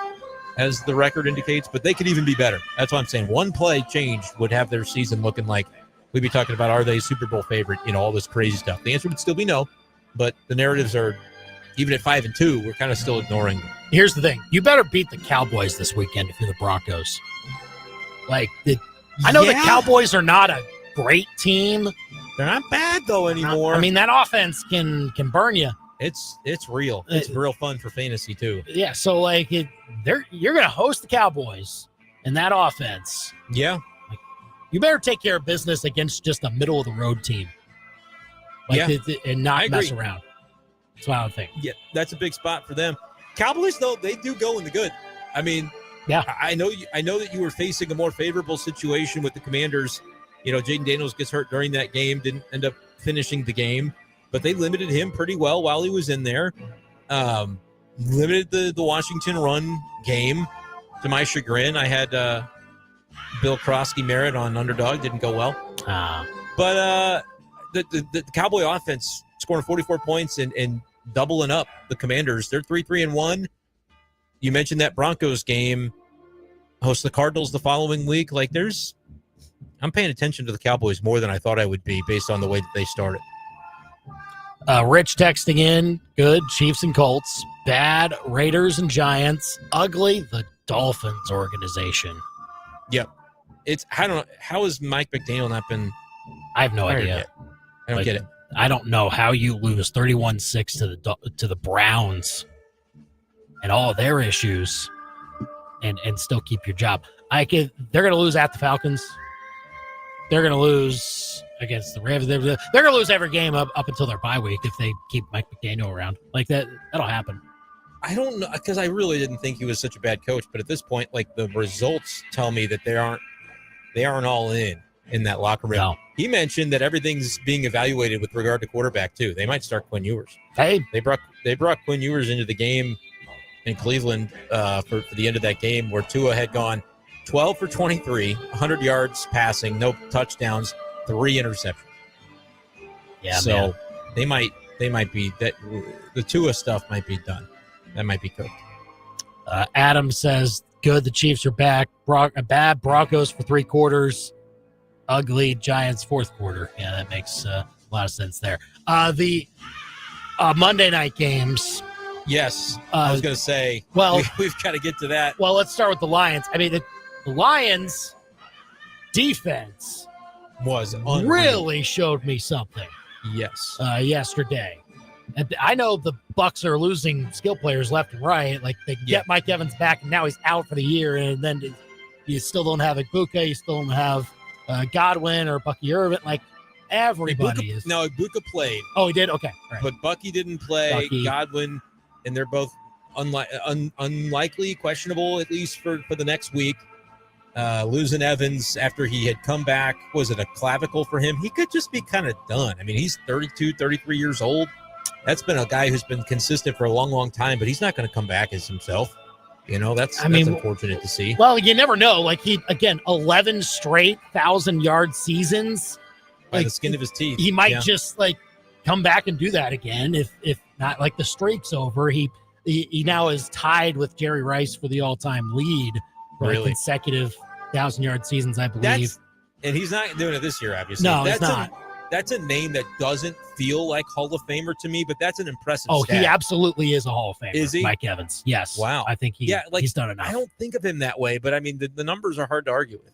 the record indicates, but they could even be better. That's what I'm saying. One play change would have their season looking like we'd be talking about, are they a Super Bowl favorite? All this crazy stuff. The answer would still be no, but the narratives are, even at 5-2, we're kind of still ignoring them. Here's the thing. You better beat the Cowboys this weekend if you're the Broncos. I know the Cowboys are not a great team. They're not bad, though, anymore. That offense can burn you. It's real. It's real fun for fantasy, too. Yeah, so, you're going to host the Cowboys in that offense. Yeah. You better take care of business against just a middle-of-the-road team. And not mess around. That's what I would think. Yeah, that's a big spot for them. Cowboys, though, they do go in the good. Yeah. I know that you were facing a more favorable situation with the Commanders. Jaden Daniels gets hurt during that game, didn't end up finishing the game, but they limited him pretty well while he was in there. Limited the Washington run game to my chagrin. I had Bill Krosky Merritt on underdog, didn't go well. But the Cowboy offense scoring 44 points and doubling up the Commanders. They're 3-3-1. You mentioned that Broncos game. Host the Cardinals the following week. Like, I'm paying attention to the Cowboys more than I thought I would be based on the way that they started. Rich texting in, good, Chiefs and Colts. Bad, Raiders and Giants. Ugly, the Dolphins organization. Yep. I don't know. How has Mike McDaniel not been? I have no idea. Yet? I don't get it. I don't know how you lose 31-6 to the Browns and all their issues and still keep your job. They're going to lose at the Falcons. They're going to lose against the Ravens. They're going to lose every game up until their bye week if they keep Mike McDaniel around. Like that'll happen. I don't know, because I really didn't think he was such a bad coach. But at this point, like, the results tell me that they aren't all in that locker room. No. He mentioned that everything's being evaluated with regard to quarterback too. They might start Quinn Ewers. Hey, they brought Quinn Ewers into the game in Cleveland for the end of that game, where Tua had gone 12 for 23, 100 yards passing, no touchdowns, 3 interceptions. Yeah, so man. they might be that. The Tua stuff might be done. That might be cooked. Adam says, good, the Chiefs are back. Bad Broncos for 3 quarters. Ugly Giants fourth quarter. Yeah, that makes a lot of sense there. The Monday night games. Yes, I was going to say, well, we've got to get to that. Well, let's start with the Lions. I mean, the Lions defense was unreal. Really showed me something. Yes. Yesterday. And I know the Bucs are losing skill players left and right. Like, they get Mike Evans back, and now he's out for the year. And then you still don't have Ibuka. You still don't have Godwin or Bucky Irvin. Like, everybody is. No, Ibuka played. Oh, he did? Okay. Right. But Bucky didn't play. Godwin, and they're both unlikely, questionable, at least for the next week. Losing Evans after he had come back. Was it a clavicle for him? He could just be kind of done. I mean, he's 32, 33 years old. That's been a guy who's been consistent for a long, long time, but he's not going to come back as himself. You know, that's unfortunate to see. Well, you never know. Like, 11 straight 1,000-yard seasons. By the skin of his teeth. He might just, come back and do that again. If not, the streak's over. He now is tied with Jerry Rice for the all-time lead for consecutive 1,000-yard seasons, I believe. And he's not doing it this year, obviously. No, he's not. That's a name that doesn't feel like Hall of Famer to me, but that's an impressive stat. He absolutely is a Hall of Famer. Is he? Mike Evans. Yes. Wow. I think he's done enough. I don't think of him that way, but I mean, the numbers are hard to argue with.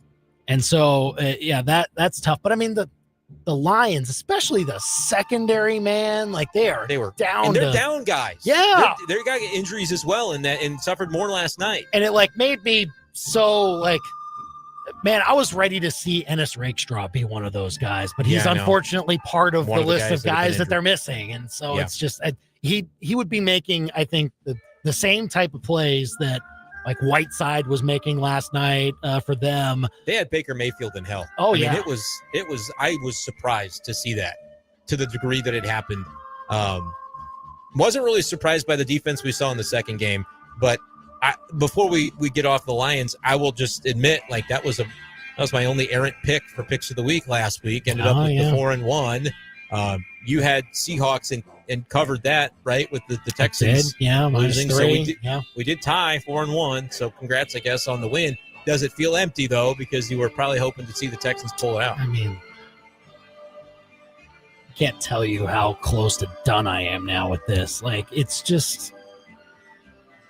And so, that's tough. But I mean, the Lions, especially the secondary, man, they were down. And they're down guys. Yeah. They got injuries as well, and suffered more last night. And it made me so man, I was ready to see Ennis Rakestraw be one of those guys, but he's unfortunately part of the list of guys that they're missing. And so it's just, he would be making, I think, the same type of plays that Whiteside was making last night for them. They had Baker Mayfield in hell. Oh, I mean, it was, I was surprised to see that to the degree that it happened. Wasn't really surprised by the defense we saw in the second game, but before we get off the Lions, I will just admit, that was my only errant pick for picks of the week last week. Ended up with the 4-1. You had Seahawks and covered that, right, with the Texans losing. So we did tie 4-1. So congrats, I guess, on the win. Does it feel empty though, because you were probably hoping to see the Texans pull it out? I mean, I can't tell you how close to done I am now with this. It's just.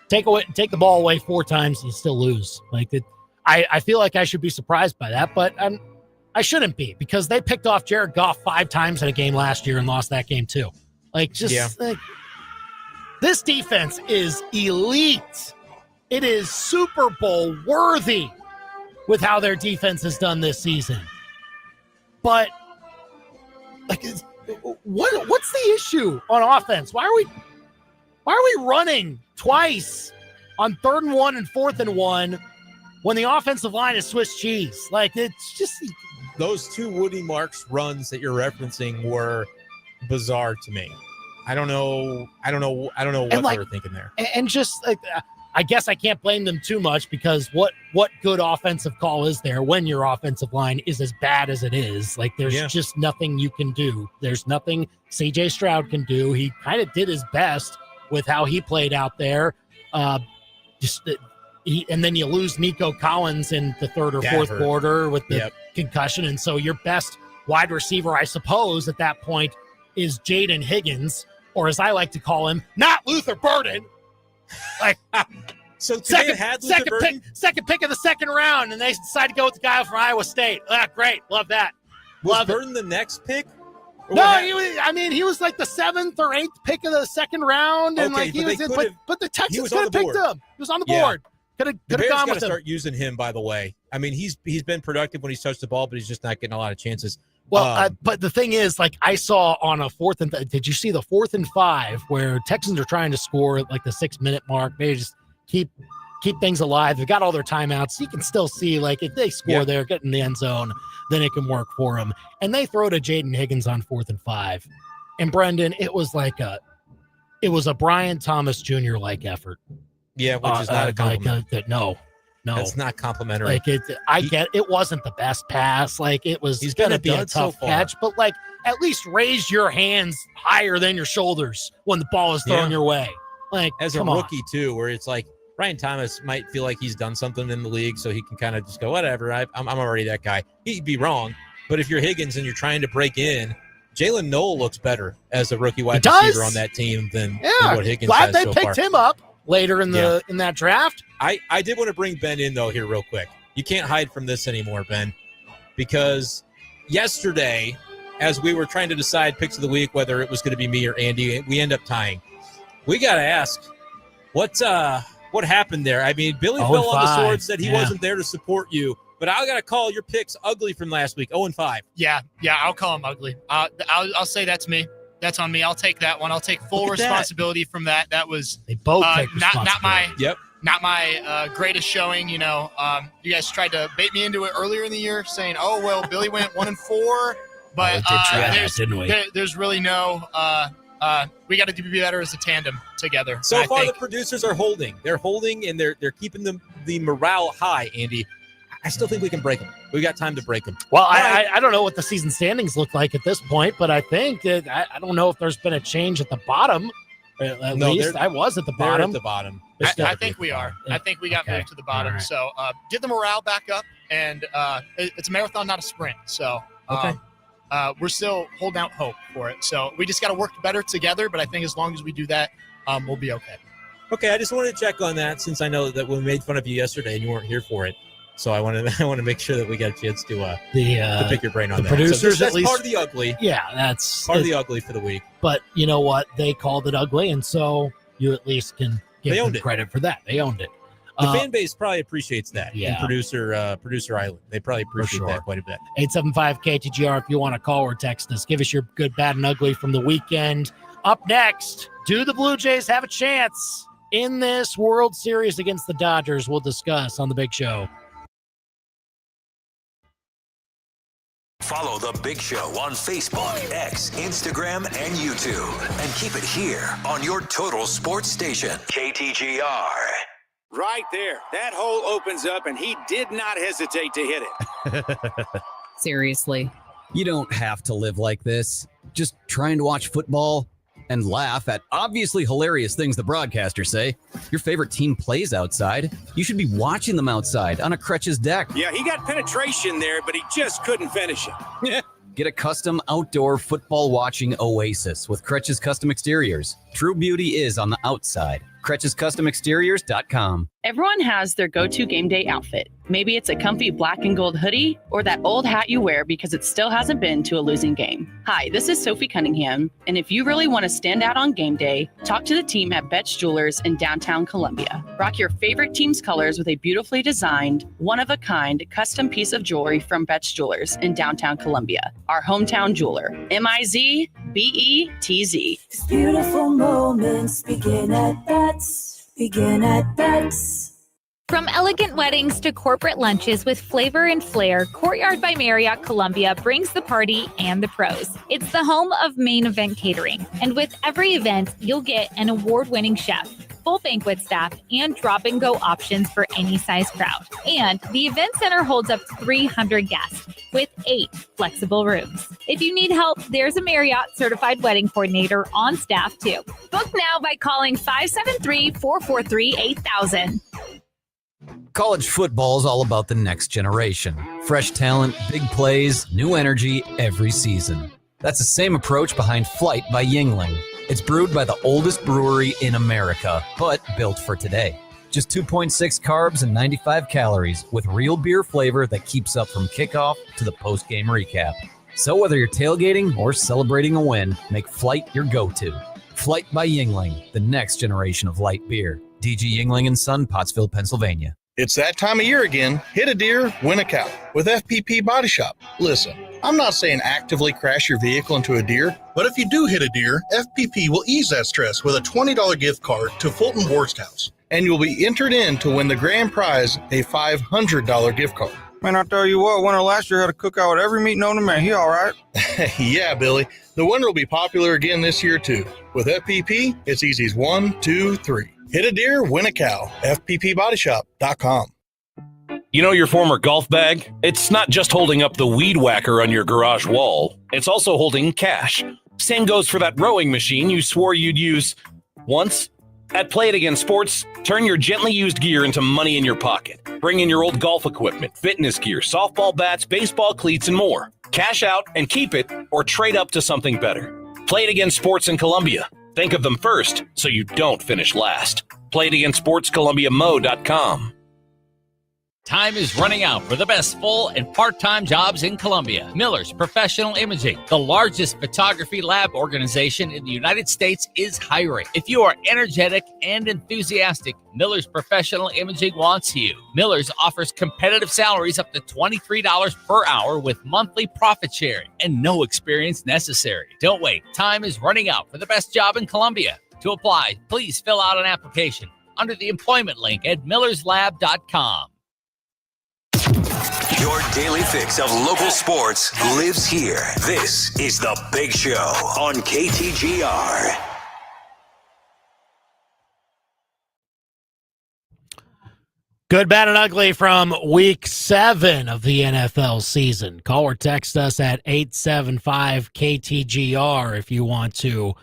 Take the ball away 4 times and you still lose. I feel like I should be surprised by that, but I shouldn't be, because they picked off Jared Goff 5 times in a game last year and lost that game too. This defense is elite. It is Super Bowl worthy with how their defense has done this season. But what's the issue on offense? Why are we running twice on 3rd and 1 and 4th and 1 when the offensive line is Swiss cheese? It's just those 2 Woody Marks runs that you're referencing were bizarre to me. I don't know what they were thinking there. And just I guess I can't blame them too much because what good offensive call is there when your offensive line is as bad as it is? Like, there's just nothing you can do. There's nothing C.J. Stroud can do. He kind of did his best with how he played out there. And then you lose Nico Collins in the third or fourth quarter with the concussion. And so your best wide receiver, I suppose, at that point is Jaden Higgins, or as I like to call him, not Luther Burden. Like, so second pick of the second round, and they decide to go with the guy from Iowa State. Great. Love that. Was Burden the next pick? No, he was like the 7th or 8th pick of the second round, and but the Texans could have picked him. He was on the board. Could have gone with him. Start using him, by the way. I mean, he's been productive when he's touched the ball, but he's just not getting a lot of chances. Well, but the thing is, like, I saw on a did you see the 4th and 5 where Texans are trying to score at like the 6-minute mark? They just keep things alive. They've got all their timeouts. You can still see, like, if they score there, get in the end zone, then it can work for them. And they throw to Jaden Higgins on 4th and 5. And Brendan, it was a Brian Thomas Jr. like effort. Yeah, which is not a compliment. No, that's not complimentary. Like, it wasn't the best pass. Like, it was going to be a tough catch, but like, at least raise your hands higher than your shoulders when the ball is thrown your way. Like, as a rookie too, where it's like Brian Thomas might feel like he's done something in the league, so he can kind of just go, whatever. I'm already that guy. He'd be wrong, but if you're Higgins and you're trying to break in, Jalen Noel looks better as a rookie wide receiver on that team than what Higgins glad has they so picked far. him up later in that draft. I did want to bring Ben in, though, here real quick. You can't hide from this anymore, Ben, because yesterday, as we were trying to decide picks of the week, whether it was going to be me or Andy, we end up tying. We got to ask, what happened there? I mean, Billy fell on the sword, said he wasn't there to support you, but I got to call your picks ugly from last week, 0-5. Yeah, I'll call them ugly. I'll say that's me. That's on me. I'll take that one. I'll take full responsibility from that. That was they both take not my greatest showing. You guys tried to bait me into it earlier in the year, saying, "Oh well, Billy went 1-4," but there's really no. We got to be better as a tandem together. So far, the producers are holding. They're holding, and they're keeping the morale high. Andy, I still think we can break them. We got time to break them. Well, I don't know what the season standings look like at this point, but I think that I don't know if there's been a change at the bottom. At least I was at the bottom. They're at the bottom. I think we are. I think we got moved to the bottom. Right. So get the morale back up, and it's a marathon, not a sprint. So we're still holding out hope for it. So we just got to work better together. But I think as long as we do that, we'll be okay. Okay, I just wanted to check on that since I know that we made fun of you yesterday and you weren't here for it. So I want to make sure that we got a chance to pick your brain on that. Producers, so that's at least, part of the ugly. Yeah, that's part of the ugly for the week. But you know what? They called it ugly, and so you at least can give them credit for that. They owned it. The fan base probably appreciates that. Yeah. In producer Island, they probably appreciate that quite a bit. 875-KTGR if you want to call or text us. Give us your good, bad, and ugly from the weekend. Up next, do the Blue Jays have a chance in this World Series against the Dodgers? We'll discuss on The Big Show. Follow The Big Show on Facebook, X, Instagram, and YouTube. And keep it here on your total sports station, KTGR. Right there. That hole opens up, and he did not hesitate to hit it. Seriously. You don't have to live like this. Just trying to watch football and laugh at obviously hilarious things the broadcasters say. Your favorite team plays outside. You should be watching them outside on a Crutch's deck. Yeah, he got penetration there, but he just couldn't finish it. Get a custom outdoor football watching oasis with Crutch's Custom Exteriors. True beauty is on the outside. CrutchesCustomExteriors.com. Everyone has their go-to game day outfit. Maybe it's a comfy black and gold hoodie or that old hat you wear because it still hasn't been to a losing game. Hi, this is Sophie Cunningham, and if you really want to stand out on game day, talk to the team at Betch Jewelers in downtown Columbia. Rock your favorite team's colors with a beautifully designed, one-of-a-kind custom piece of jewelry from Betch Jewelers in downtown Columbia, our hometown jeweler. MIZBETZ. These beautiful moments begin at Betts. Begin at Betts. From elegant weddings to corporate lunches with flavor and flair, Courtyard by Marriott Columbia brings the party and the pros. It's the home of Main Event Catering, and with every event, you'll get an award-winning chef. full banquet staff, and drop-and-go options for any size crowd. And the event center holds up to 300 guests with 8 flexible rooms. If you need help, there's a Marriott certified wedding coordinator on staff too. Book now by calling 573-443-8000. College football is all about the next generation. Fresh talent, big plays, new energy every season. That's the same approach behind Flight by Yingling. It's brewed by the oldest brewery in America, but built for today. Just 2.6 carbs and 95 calories with real beer flavor that keeps up from kickoff to the post-game recap. So whether you're tailgating or celebrating a win, make Flight your go-to. Flight by Yingling, the next generation of light beer. DG Yingling & Son, Pottsville, Pennsylvania. It's that time of year again. Hit a deer, win a cow with FPP Body Shop. Listen, I'm not saying actively crash your vehicle into a deer, but if you do hit a deer, FPP will ease that stress with a $20 gift card to Fulton Worst House. And you'll be entered in to win the grand prize, a $500 gift card. Man, I tell you what, winner last year had a cookout with every meat known to man. He all right? Yeah, Billy. The winner will be popular again this year, too. With FPP, it's easy as 1, 2, 3. Hit a deer, win a cow. FPPBodyShop.com. You know your former golf bag? It's not just holding up the weed whacker on your garage wall. It's also holding cash. Same goes for that rowing machine you swore you'd use once. At Play It Again Sports, turn your gently used gear into money in your pocket. Bring in your old golf equipment, fitness gear, softball bats, baseball cleats, and more. Cash out and keep it, or trade up to something better. Play It Again Sports in Columbia. Think of them first so you don't finish last. Play It Again Sports, ColumbiaMo.com. Time is running out for the best full and part-time jobs in Columbia. Miller's Professional Imaging, the largest photography lab organization in the United States, is hiring. If you are energetic and enthusiastic, Miller's Professional Imaging wants you. Miller's offers competitive salaries up to $23 per hour with monthly profit sharing and no experience necessary. Don't wait. Time is running out for the best job in Columbia. To apply, please fill out an application under the employment link at millerslab.com. Your daily fix of local sports lives here. This is The Big Show on KTGR. Good, bad, and ugly from week 7 of the NFL season. Call or text us at 875-KTGR if you want to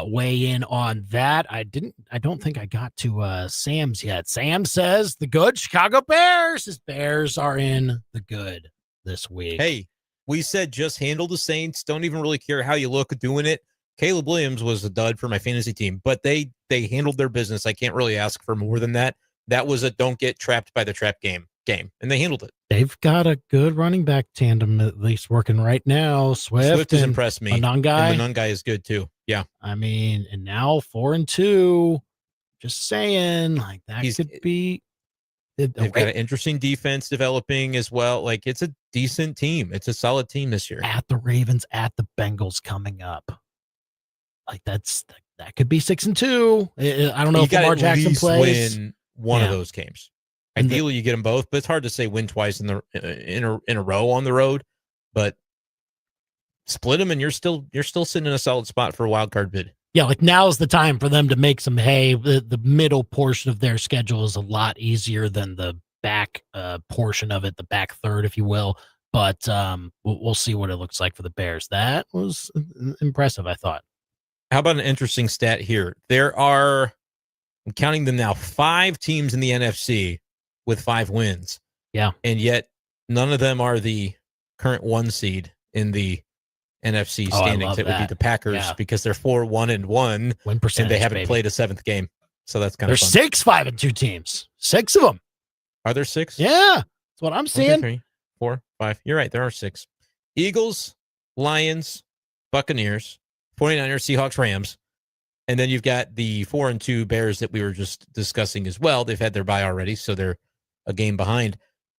weigh in on that. I don't think I got to Sam's yet. Sam says the good Chicago Bears. His Bears are in the good this week. Hey, we said just handle the Saints. Don't even really care how you look at doing it. Caleb Williams was a dud for my fantasy team, but they handled their business. I can't really ask for more than that. That was a don't get trapped by the trap game, and they handled it. They've got a good running back tandem at least working right now. Swift has impressed me. Monangai. And Monangai is good too. Yeah. I mean, and now 4-2. Just saying, like that could be. They've got an interesting defense developing as well. Like it's a decent team. It's a solid team this year. At the Ravens, at the Bengals coming up. Like that could be 6-2. I don't know if Lamar Jackson plays. Win one of those games. Ideally, you get them both, but it's hard to say win twice in a row on the road. But split them, and you're still sitting in a solid spot for a wild card bid. Yeah, like now's the time for them to make some hay. The middle portion of their schedule is a lot easier than the back portion of it, the back third, if you will. But we'll see what it looks like for the Bears. That was impressive, I thought. How about an interesting stat here? There are, I'm counting them now, 5 teams in the NFC with 5 wins. Yeah. And yet none of them are the current 1 seed in the NFC standings. It would be the Packers because they're 4-1-1 win percentage, and they haven't played a 7th game. So that's kind of fun. There's 6 5-2 teams. 6 of them. Are there 6? Yeah. That's what I'm seeing. 1, 2, 3, 4, 5. You're right. There are 6. Eagles, Lions, Buccaneers, 49ers, Seahawks, Rams. And then you've got the 4-2 Bears that we were just discussing as well. They've had their bye already, so they're a game behind.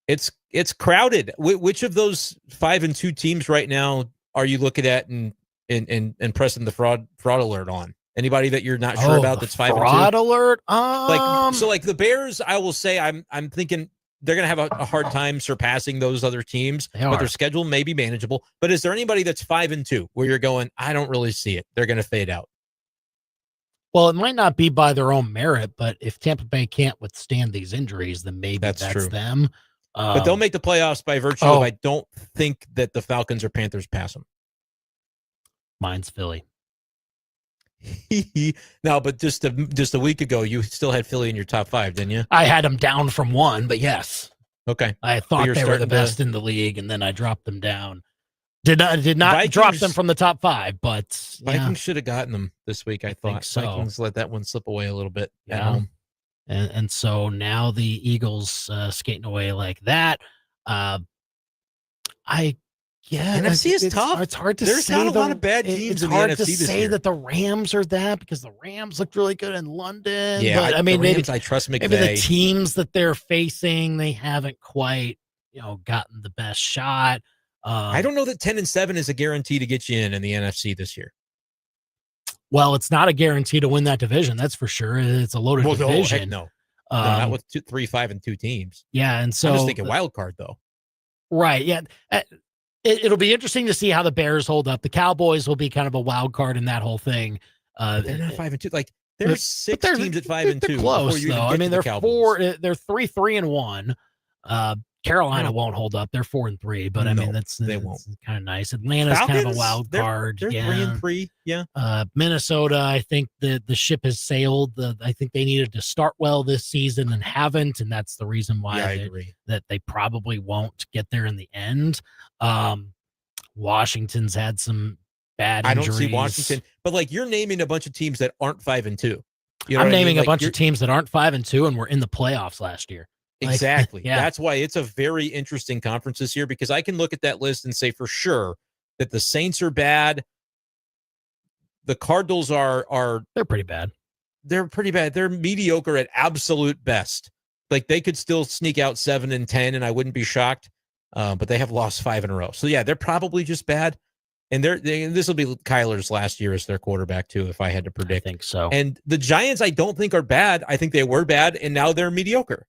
It's crowded. Which of those 5-2 teams right now are you looking at and pressing the fraud alert on? Anybody that you're not sure about that's 5-2? Fraud alert? Like the Bears, I will say I'm thinking they're going to have a hard time surpassing those other teams, but their schedule may be manageable. But is there anybody that's 5-2 where you're going, I don't really see it? They're going to fade out. Well, it might not be by their own merit, but if Tampa Bay can't withstand these injuries, then maybe that's true. them. But they'll make the playoffs by virtue of I don't think that the Falcons or Panthers pass them. Mine's Philly. No, but just a week ago, you still had Philly in your top 5, didn't you? I had them down from 1, but yes. Okay. I thought they were the best in the league, and then I dropped them down. Did not Vikings, drop them from the top 5, but Vikings should have gotten them this week. I thought so. Vikings let that one slip away a little bit at Yeah. home. And so now the Eagles skating away like that. NFC is tough. It's hard to There's say. not a lot of bad teams in the NFC this year. It's hard to say that the Rams are that because the Rams looked really good in London. Yeah, but I mean, the Rams, I trust McVay. Maybe the teams that they're facing, they haven't quite, gotten the best shot. I don't know that 10-7 is a guarantee to get you in the NFC this year. Well, it's not a guarantee to win that division. That's for sure. It's a loaded division. No, not with 3, 5, and 2 teams. Yeah, and so I'm just thinking wild card though. Right. Yeah. It'll be interesting to see how the Bears hold up. The Cowboys will be kind of a wild card in that whole thing. They're not 5-2. Like there's 6 teams at 5-2. Close though. I mean, they're 3-3-1. Carolina won't hold up. They're 4-3, but I mean that's kind of nice. Atlanta's Falcons, kind of a wild card. They're 3-3. Yeah. Minnesota, I think the ship has sailed. I think they needed to start well this season and haven't, and that's the reason why that they probably won't get there in the end. Washington's had some bad injuries. I don't see Washington, but like you're naming a bunch of teams that aren't 5-2. I'm naming a bunch of teams that aren't 5-2 and were in the playoffs last year. Exactly. Yeah. That's why it's a very interesting conference this year because I can look at that list and say for sure that the Saints are bad. The Cardinals are they're pretty bad. They're pretty bad. They're mediocre at absolute best. Like they could still sneak out 7-10 and I wouldn't be shocked. But they have lost 5 in a row. So yeah, they're probably just bad. And this will be Kyler's last year as their quarterback too, if I had to predict. I think so. And the Giants, I don't think are bad. I think they were bad and now they're mediocre.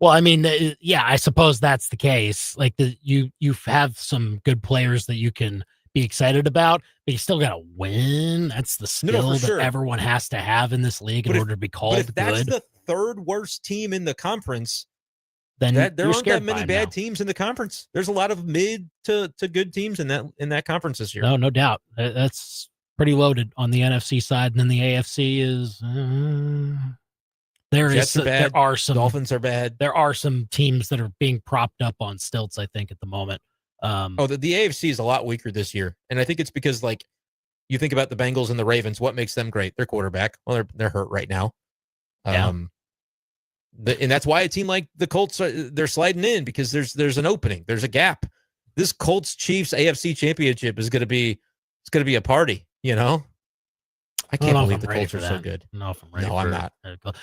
Well, I mean, yeah, I suppose that's the case. Like you have some good players that you can be excited about, but you still got to win. That's the skill that everyone has to have in this league in order to be called good. But if that's the 3rd worst team in the conference, then there aren't that many bad teams in the conference. There's a lot of mid to good temes in that conference this year. No doubt. That's pretty loaded on the NFC side, and then the AFC is. There are some Dolphins are bad. There are some teams that are being propped up on stilts, I think, at the moment. The AFC is a lot weaker this year, and I think it's because like you think about the Bengals and the Ravens. What makes them great? Their quarterback. Well, they're hurt right now. And that's why a team like the Colts they're sliding in because there's an opening, there's a gap. This Colts Chiefs AFC Championship is going to be a party. I can't believe the Colts are so good. No, if I'm ready. No, I'm not.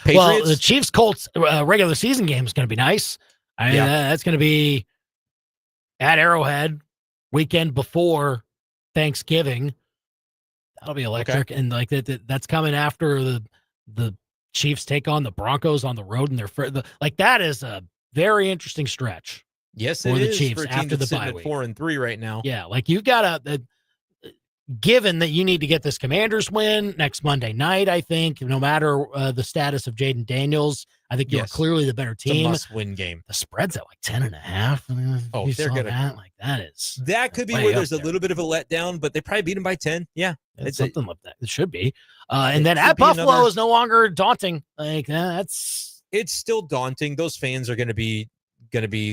Well, the Chiefs Colts regular season game is going to be nice. I mean, that's going to be at Arrowhead weekend before Thanksgiving. That'll be electric, and like that's coming after the Chiefs take on the Broncos on the road, and that is a very interesting stretch. Yes, it is the Chiefs for a team after the sitting bye at week. 4-3 right now. Yeah, like you got to. Given that you need to get this Commanders win next Monday night, I think, no matter the status of Jaden Daniels, I think you're clearly the better team. It's a must-win game. The spread's at like 10.5. They're good. That could be where there's a little bit of a letdown, but they probably beat them by 10. Yeah, it's something like that. It should be. And then at Buffalo is no longer daunting. Like it's still daunting. Those fans are going to be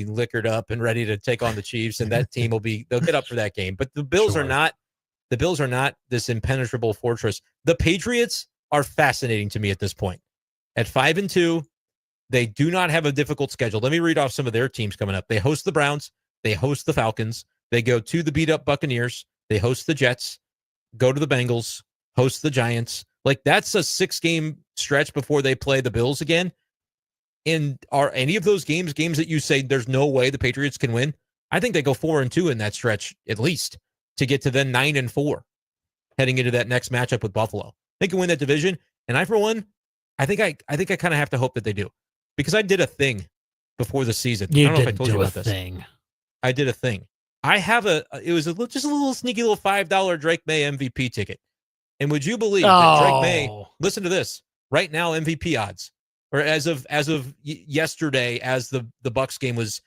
liquored up and ready to take on the Chiefs, and that team they'll get up for that game. But the Bills are not. The Bills are not this impenetrable fortress. The Patriots are fascinating to me at this point. At 5-2, they do not have a difficult schedule. Let me read off some of their teams coming up. They host the Browns. They host the Falcons. They go to the beat-up Buccaneers. They host the Jets. Go to the Bengals. Host the Giants. Like, that's a 6-game stretch before they play the Bills again. And are any of those games that you say there's no way the Patriots can win? I think they go 4-2 in that stretch at least, to get to then 9-4 heading into that next matchup with Buffalo. They can win that division. And I, for one, I think I kind of have to hope that they do, because I did a thing before the season. I don't know if I told you about this. I did a thing. I have just a little sneaky little $5 Drake May MVP ticket. And would you believe that Drake May, listen to this, right now MVP odds, or as of yesterday, as the Bucs game was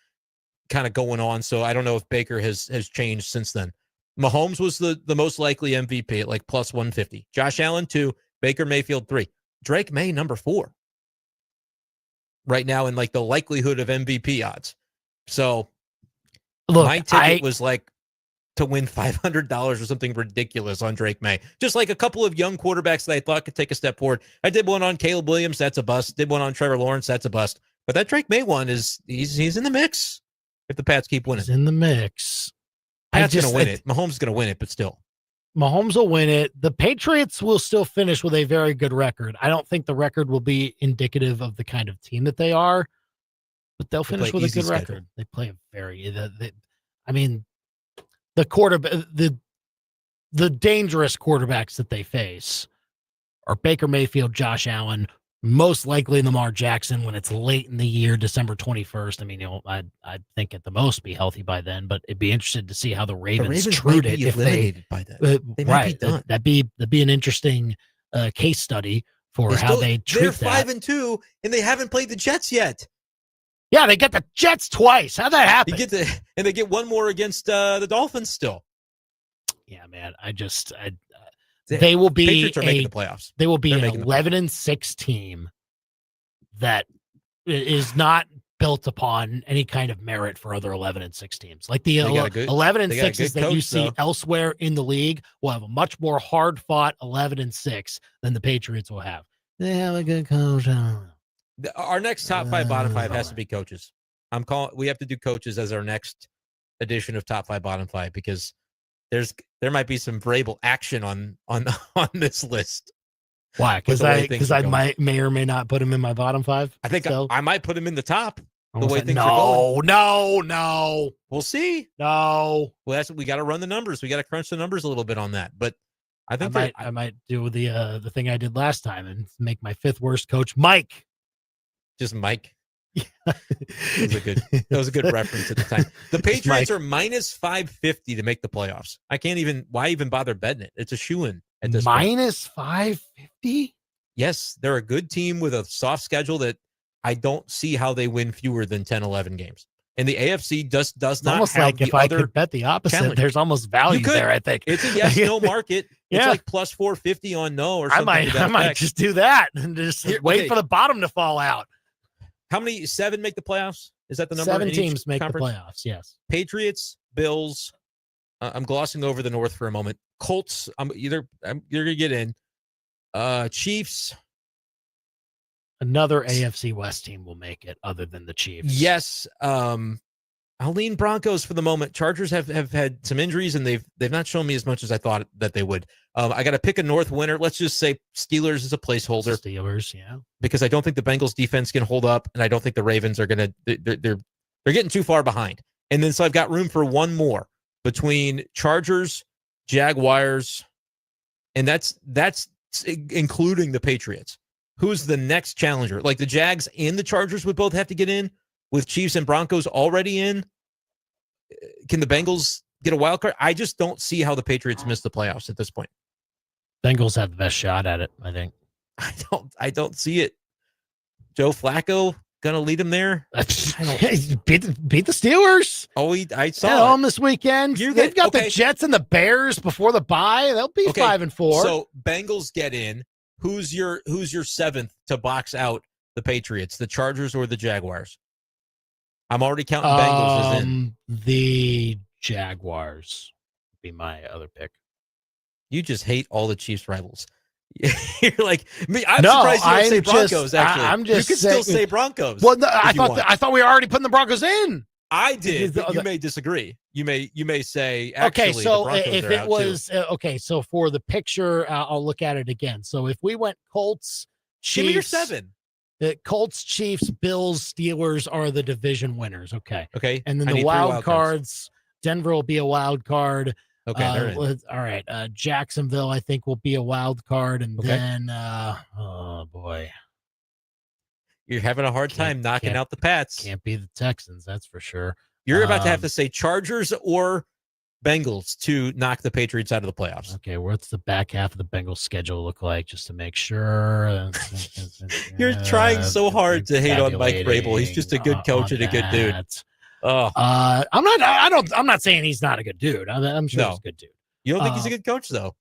kind of going on, so I don't know if Baker has changed since then. Mahomes was the most likely MVP at like plus 150. Josh Allen 2, Baker Mayfield 3. Drake May number 4 right now in like the likelihood of MVP odds. So look, my ticket was like to win $500 or something ridiculous on Drake May. Just like a couple of young quarterbacks that I thought could take a step forward. I did one on Caleb Williams, that's a bust. Did one on Trevor Lawrence, that's a bust. But that Drake May one he's in the mix if the Pats keep winning. He's in the mix. Pats going to win it. Mahomes is going to win it, but still. Mahomes will win it. The Patriots will still finish with a very good record. I don't think the record will be indicative of the kind of team that they are, but they'll finish with a good record. They play a very, the dangerous quarterbacks that they face are Baker Mayfield, Josh Allen, most likely Lamar Jackson when it's late in the year, December 21st. I mean, I think at the most be healthy by then, but it'd be interested to see how the Ravens treat it if they by then. They might be done. That'd be an interesting case study for how they treat that. They're 5-2 and they haven't played the Jets yet. Yeah, they get the Jets twice. How'd that happen? And they get one more against the Dolphins still. Yeah, man. They will be Patriots are making the playoffs. They will be an 11-6 team that is not built upon any kind of merit for other 11-6 teams. Like the 11-6s that you see elsewhere in the league will have a much more hard-fought 11-6 than the Patriots will have. They have a good coach. Our next top 5, bottom 5 has to be coaches. We have to do coaches as our next edition of top 5, bottom 5 because there might be some Vrabel action on this list. Why? Because I may or may not put him in my bottom 5. I think I might put him in the top. The way things are going. No. We'll see. No. Well, we got to run the numbers. We got to crunch the numbers a little bit on that. But I think I might do the thing I did last time and make my 5th worst coach Mike. Just Mike. That was a good reference at the time. The Patriots are minus 550 to make the playoffs. Why even bother betting it? It's a shoo-in at this minus 550. Yes, they're a good team with a soft schedule that I don't see how they win fewer than 10, 11 games. And the AFC does not almost have like if I could bet the opposite, challenge. There's almost value there, I think. It's a yes-no market. It's like plus 450 on no or something. I might just do that and just wait for the bottom to fall out. How many? 7 make the playoffs? Is that the number? 7 teams make the playoffs, yes. Patriots, Bills. I'm glossing over the North for a moment. Colts, you're going to get in. Chiefs. Another AFC West team will make it other than the Chiefs. Yes. I'll lean Broncos for the moment. Chargers have had some injuries, and they've not shown me as much as I thought that they would. I got to pick a North winner. Let's just say Steelers is a placeholder. Steelers, yeah. Because I don't think the Bengals defense can hold up, and I don't think the Ravens are going to. They're getting too far behind. And then so I've got room for one more between Chargers, Jaguars, and that's including the Patriots. Who's the next challenger? Like the Jags and the Chargers would both have to get in. With Chiefs and Broncos already in, can the Bengals get a wild card? I just don't see how the Patriots miss the playoffs at this point. Bengals have the best shot at it, I think. I don't see it. Joe Flacco gonna lead them there. Beat the Steelers. Oh, I saw them this weekend. They've got the Jets and the Bears before the bye. They'll be 5-4. So Bengals get in. Who's your 7th to box out the Patriots? The Chargers or the Jaguars? I'm already counting Bengals as in. The Jaguars would be my other pick. You just hate all the Chiefs rivals. You're like me. I'm surprised you don't say Broncos. Actually, you could still say Broncos. Well, no, I thought we were already putting the Broncos in. I did. But you may disagree. You may say actually. Okay, so the Broncos if are it out was too. Okay, so for the picture, I'll look at it again. So if we went Colts, Chiefs, give me your 7. The Colts, Chiefs, Bills, Steelers are the division winners. Okay. And then I the need wild cards, Denver will be a wild card. Okay. All right. Jacksonville, I think, will be a wild card. And then, oh, boy. You're having a hard time knocking out the Pats. Can't be the Texans, that's for sure. You're about to have to say Chargers or Bengals to knock the Patriots out of the playoffs. Okay, what's the back half of the Bengals schedule look like, just to make sure? You're trying so hard to hate on Mike Vrabel. He's just a good coach and a good dude. Oh, I'm not saying he's not a good dude. I'm sure he's a good dude. You don't think he's a good coach, though?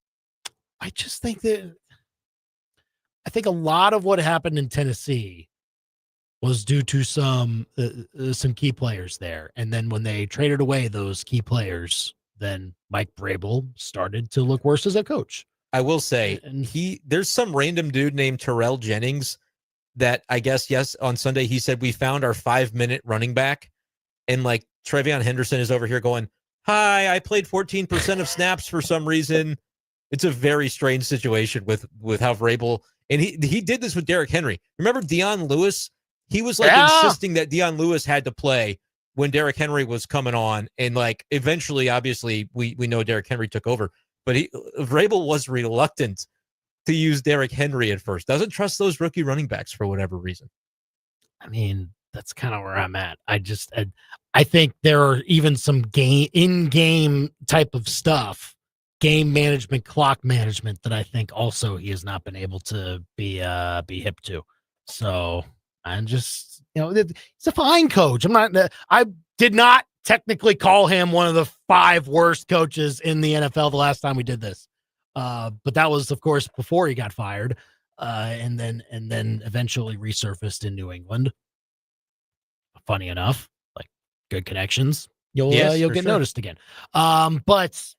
I just think that a lot of what happened in Tennessee was due to some key players there, and then when they traded away those key players, then Mike Vrabel started to look worse as a coach. I will say, there's some random dude named Terrell Jennings that I guess, on Sunday he said we found our 5-minute running back, and like Trevion Henderson is over here going, "Hi, I played 14% of snaps for some reason." It's a very strange situation with how Vrabel, and he did this with Derrick Henry. Remember Deion Lewis? He was insisting that Deion Lewis had to play when Derrick Henry was coming on, and like eventually, obviously, we know Derrick Henry took over, but Vrabel was reluctant to use Derrick Henry at first. Doesn't trust those rookie running backs for whatever reason. I mean, that's kind of where I'm at. I think there are even some in-game type of stuff, game management, clock management, that I think also he has not been able to be hip to. So I'm just, he's a fine coach. I did not technically call him one of the 5 worst coaches in the NFL the last time we did this. But that was, of course, before he got fired, and then eventually resurfaced in New England. Funny enough, like good connections, you'll get noticed again. But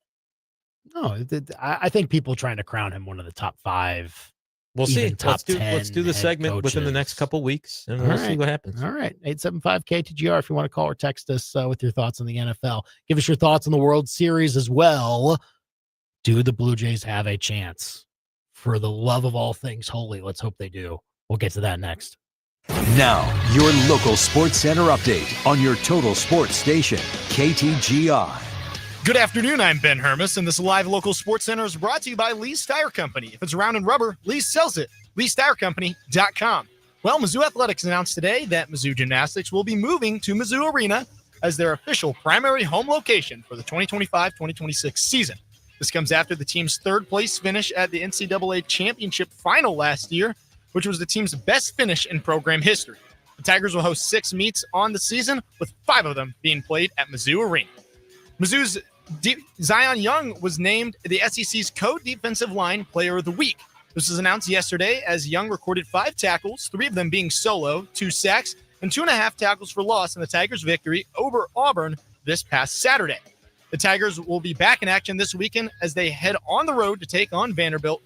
no, I think people trying to crown him one of the top 5. We'll see. Let's do the segment within the next couple weeks, and we'll see what happens. All right, 875-KTGR if you want to call or text us with your thoughts on the NFL. Give us your thoughts on the World Series as well. Do the Blue Jays have a chance? For the love of all things holy, let's hope they do. We'll get to that next. Now, your local Sports Center update on your total sports station, KTGR. Good afternoon, I'm Ben Hermes, and this live local sports center is brought to you by Lee's Tire Company. If it's round and rubber, Lee's sells it. Lee'sTireCompany.com. Well, Mizzou Athletics announced today that Mizzou Gymnastics will be moving to Mizzou Arena as their official primary home location for the 2025-2026 season. This comes after the team's third-place finish at the NCAA Championship Final last year, which was the team's best finish in program history. The Tigers will host 6 meets on the season, with 5 of them being played at Mizzou Arena. Mizzou's Zion Young was named the SEC's Co-Defensive Line Player of the Week. This was announced yesterday as Young recorded 5 tackles, 3 of them being solo, 2 sacks, and 2.5 tackles for loss in the Tigers' victory over Auburn this past Saturday. The Tigers will be back in action this weekend as they head on the road to take on Vanderbilt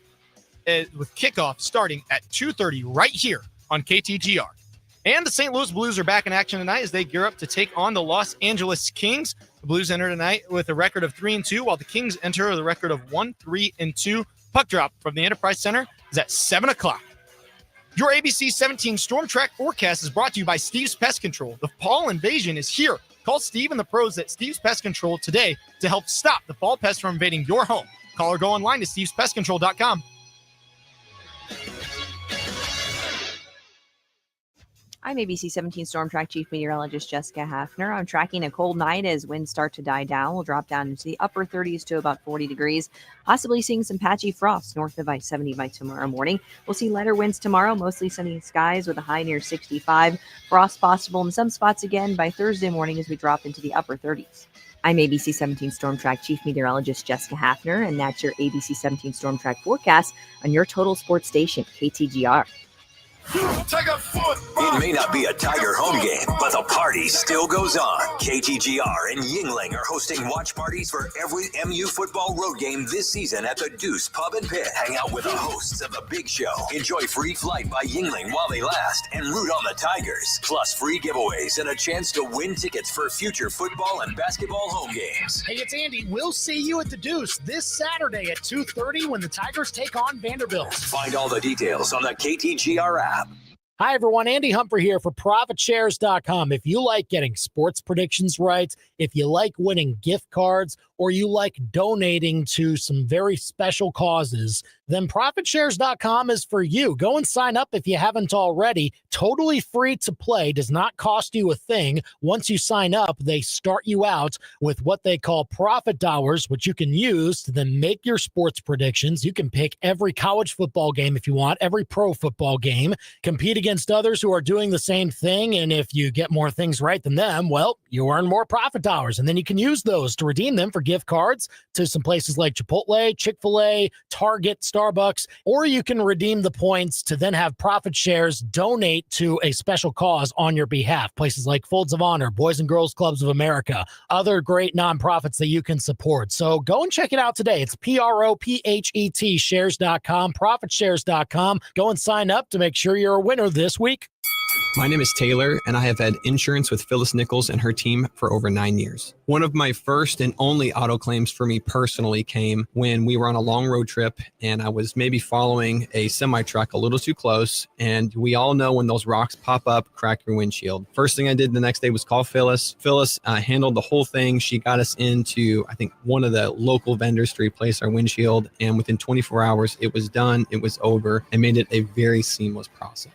with kickoff starting at 2:30 right here on KTGR. And the St. Louis Blues are back in action tonight as they gear up to take on the Los Angeles Kings. The Blues enter tonight with a record of 3-2, while the Kings enter with a record of 1-3-2. Puck drop from the Enterprise Center is at 7 o'clock. Your ABC 17 Storm Track forecast is brought to you by Steve's Pest Control. The fall invasion is here. Call Steve and the pros at Steve's Pest Control today to help stop the fall pests from invading your home. Call or go online to stevespestcontrol.com. I'm ABC 17 Storm Track Chief Meteorologist Jessica Hafner. I'm tracking a cold night as winds start to die down. We'll drop down into the upper 30s to about 40 degrees, possibly seeing some patchy frost north of I-70 by tomorrow morning. We'll see lighter winds tomorrow, mostly sunny skies with a high near 65. Frost possible in some spots again by Thursday morning as we drop into the upper 30s. I'm ABC 17 Storm Track Chief Meteorologist Jessica Hafner, and that's your ABC 17 Storm Track forecast on your total sports station, KTGR. It may not be a Tiger home game, but the party still goes on. KTGR and Yingling are hosting watch parties for every MU football road game this season at the Deuce Pub and Pit. Hang out with the hosts of The Big Show. Enjoy free flight by Yingling while they last and root on the Tigers. Plus free giveaways and a chance to win tickets for future football and basketball home games. Hey, it's Andy. We'll see you at the Deuce this Saturday at 2:30 when the Tigers take on Vanderbilt. Find all the details on the KTGR app. Hi, everyone. Andy Humphrey here for ProfitShares.com. If you like getting sports predictions right, if you like winning gift cards, or you like donating to some very special causes, then ProfitShares.com is for you. Go and sign up if you haven't already. Totally free to play, does not cost you a thing. Once you sign up, they start you out with what they call profit dollars, which you can use to then make your sports predictions. You can pick every college football game if you want, every pro football game, compete against others who are doing the same thing. And if you get more things right than them, well, you earn more profit dollars. And then you can use those to redeem them for gift cards to some places like Chipotle, Chick-fil-A, Target, Starbucks, or you can redeem the points to then have Profit Shares donate to a special cause on your behalf. Places like Folds of Honor, Boys and Girls Clubs of America, other great nonprofits that you can support. So go and check it out today. It's PROPHET shares.com, ProfitShares.com. Go and sign up to make sure you're a winner this week. My name is Taylor, and I have had insurance with Phyllis Nichols and her team for over 9 years. One of my first and only auto claims for me personally came when we were on a long road trip, and I was maybe following a semi-truck a little too close, and we all know when those rocks pop up, crack your windshield. First thing I did the next day was call Phyllis. Phyllis handled the whole thing. She got us into, I think, one of the local vendors to replace our windshield, and within 24 hours, it was done, it was over, and made it a very seamless process.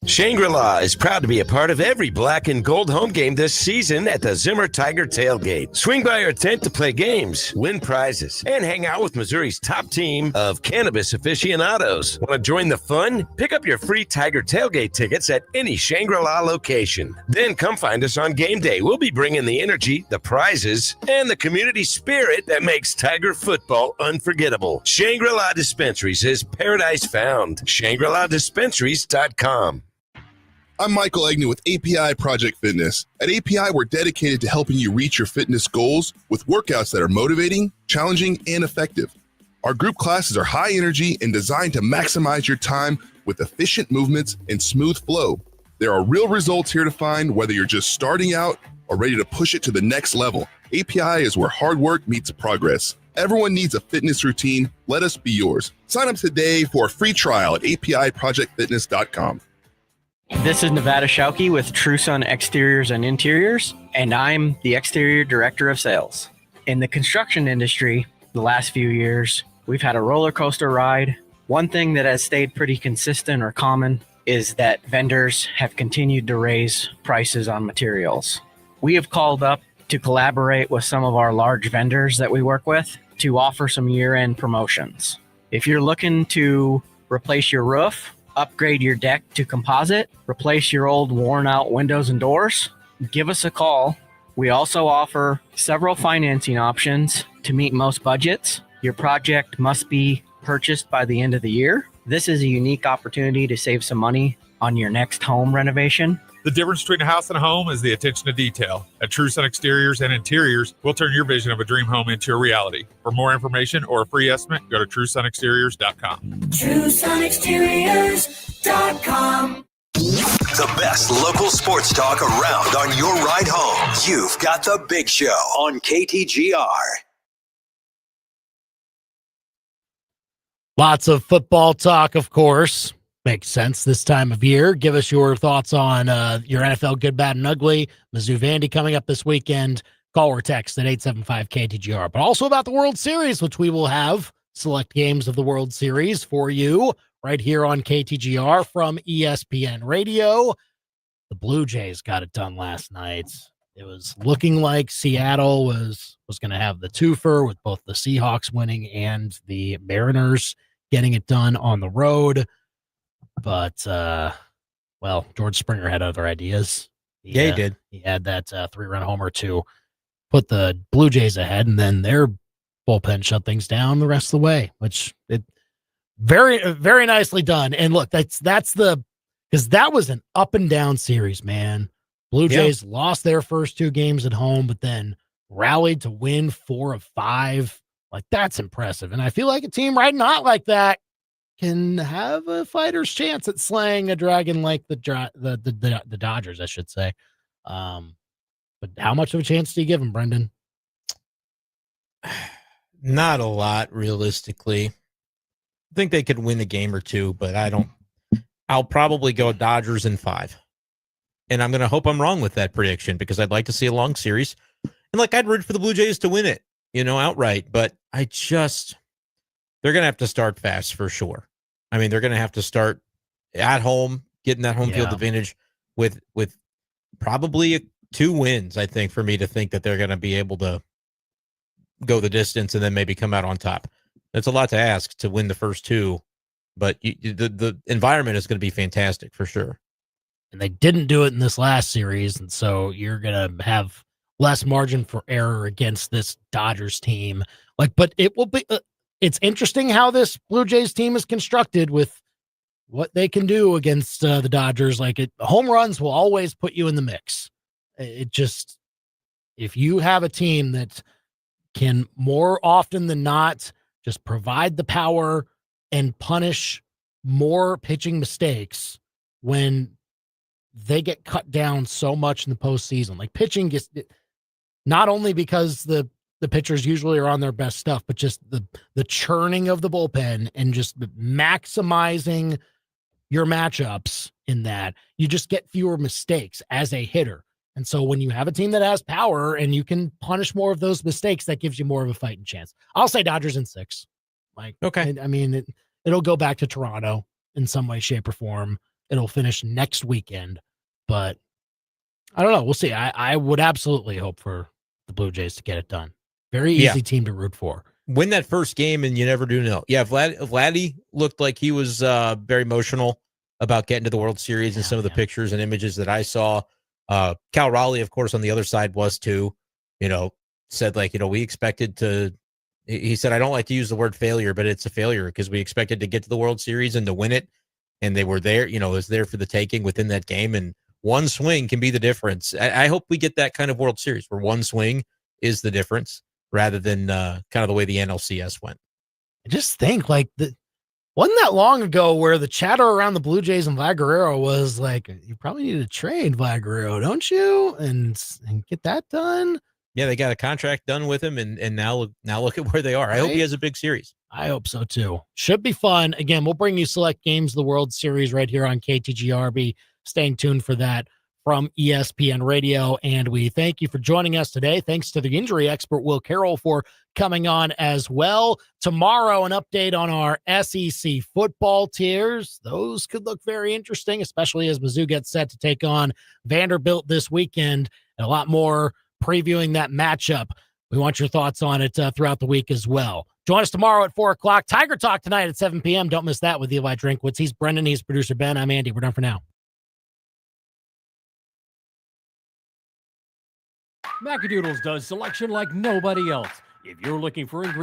Shangri-La is proud to be a part of every black and gold home game this season at the Zimmer Tiger Tailgate. Swing by our tent to play games, win prizes, and hang out with Missouri's top team of cannabis aficionados. Want to join the fun? Pick up your free Tiger Tailgate tickets at any Shangri-La location. Then come find us on game day. We'll be bringing the energy, the prizes, and the community spirit that makes Tiger football unforgettable. Shangri-La Dispensaries is paradise found. ShangriLaDispensaries.com. I'm Michael Agnew with API Project Fitness. At API, we're dedicated to helping you reach your fitness goals with workouts that are motivating, challenging, and effective. Our group classes are high energy and designed to maximize your time with efficient movements and smooth flow. There are real results here to find, whether you're just starting out or ready to push it to the next level. API is where hard work meets progress. Everyone needs a fitness routine. Let us be yours. Sign up today for a free trial at APIProjectFitness.com. This is Nevada Schauke with True Sun Exteriors and Interiors, and I'm the Exterior Director of Sales. In the construction industry, the last few years, we've had a roller coaster ride. One thing that has stayed pretty consistent or common is that vendors have continued to raise prices on materials. We have called up to collaborate with some of our large vendors that we work with to offer some year-end promotions. If you're looking to replace your roof, upgrade your deck to composite, replace your old worn-out windows and doors, give us a call. We also offer several financing options to meet most budgets. Your project must be purchased by the end of the year. This is a unique opportunity to save some money on your next home renovation. The difference between a house and a home is the attention to detail. At True Sun Exteriors and Interiors, we'll turn your vision of a dream home into a reality. For more information or a free estimate, go to TrueSunExteriors.com. TrueSunExteriors.com. The best local sports talk around on your ride home. You've got The Big Show on KTGR. Lots of football talk, of course. Makes sense this time of year. Give us your thoughts on your NFL good, bad, and ugly. Mizzou Vandy coming up this weekend. Call or text at 875-KTGR. But also about the World Series, which we will have select games of the World Series for you right here on KTGR from ESPN Radio. The Blue Jays got it done last night. It was looking like Seattle was going to have the twofer with both the Seahawks winning and the Mariners getting it done on the road. But, well, George Springer had other ideas. He did. He had that 3-run homer to put the Blue Jays ahead, and then their bullpen shut things down the rest of the way, which it very, very nicely done. And look, because that was an up and down series, man. Blue Jays lost their first 2 games at home, but then rallied to win 4 of 5. Like, that's impressive. And I feel like a team riding hot like that can have a fighter's chance at slaying a dragon like the Dodgers, I should say. But how much of a chance do you give them, Brendan? Not a lot, realistically. I think they could win a game or 2, but I'll probably go Dodgers in 5. And I'm going to hope I'm wrong with that prediction because I'd like to see a long series. And like, I'd root for the Blue Jays to win it, outright. But they're going to have to start fast for sure. I mean, they're going to have to start at home, getting that home field advantage with probably 2 wins, I think, for me to think that they're going to be able to go the distance and then maybe come out on top. That's a lot to ask to win the first 2, but the environment is going to be fantastic for sure. And they didn't do it in this last series, and so you're going to have less margin for error against this Dodgers team. But it will be it's interesting how this Blue Jays team is constructed with what they can do against the Dodgers. Home runs will always put you in the mix. If you have a team that can more often than not just provide the power and punish more pitching mistakes when they get cut down so much in the postseason. Pitching gets, not only because the pitchers usually are on their best stuff, but just the churning of the bullpen and just maximizing your matchups in that, you just get fewer mistakes as a hitter. And so when you have a team that has power and you can punish more of those mistakes, that gives you more of a fighting chance. I'll say Dodgers in 6. Okay. I mean, it'll go back to Toronto in some way, shape, or form. It'll finish next weekend, but I don't know. We'll see. I would absolutely hope for the Blue Jays to get it done. Very easy team to root for. Win that first game, and you never do know. Yeah, Vladdy looked like he was very emotional about getting to the World Series, and some of the pictures and images that I saw. Cal Raleigh, of course, on the other side was too. Said we expected to. He said, I don't like to use the word failure, but it's a failure because we expected to get to the World Series and to win it, and they were there. It was there for the taking within that game, and one swing can be the difference. I hope we get that kind of World Series where one swing is the difference, rather than kind of the way the NLCS went. I just think wasn't that long ago where the chatter around the Blue Jays and Vlad Guerrero was you probably need to trade Vlad Guerrero, don't you? And get that done. Yeah, they got a contract done with him, and now look at where they are. I hope he has a big series. I hope so too. Should be fun. Again, we'll bring you select games of the World Series right here on KTGR. Staying tuned for that from ESPN Radio. And we thank you for joining us today. Thanks to the injury expert, Will Carroll, for coming on as well. Tomorrow, an update on our SEC football tiers. Those could look very interesting, especially as Mizzou gets set to take on Vanderbilt this weekend. And a lot more previewing that matchup. We want your thoughts on it throughout the week as well. Join us tomorrow at 4 o'clock. Tiger Talk tonight at 7 p.m. Don't miss that with Eli Drinkwitz. He's Brendan. He's producer Ben. I'm Andy. We're done for now. Macadoodles does selection like nobody else. If you're looking for ingredients,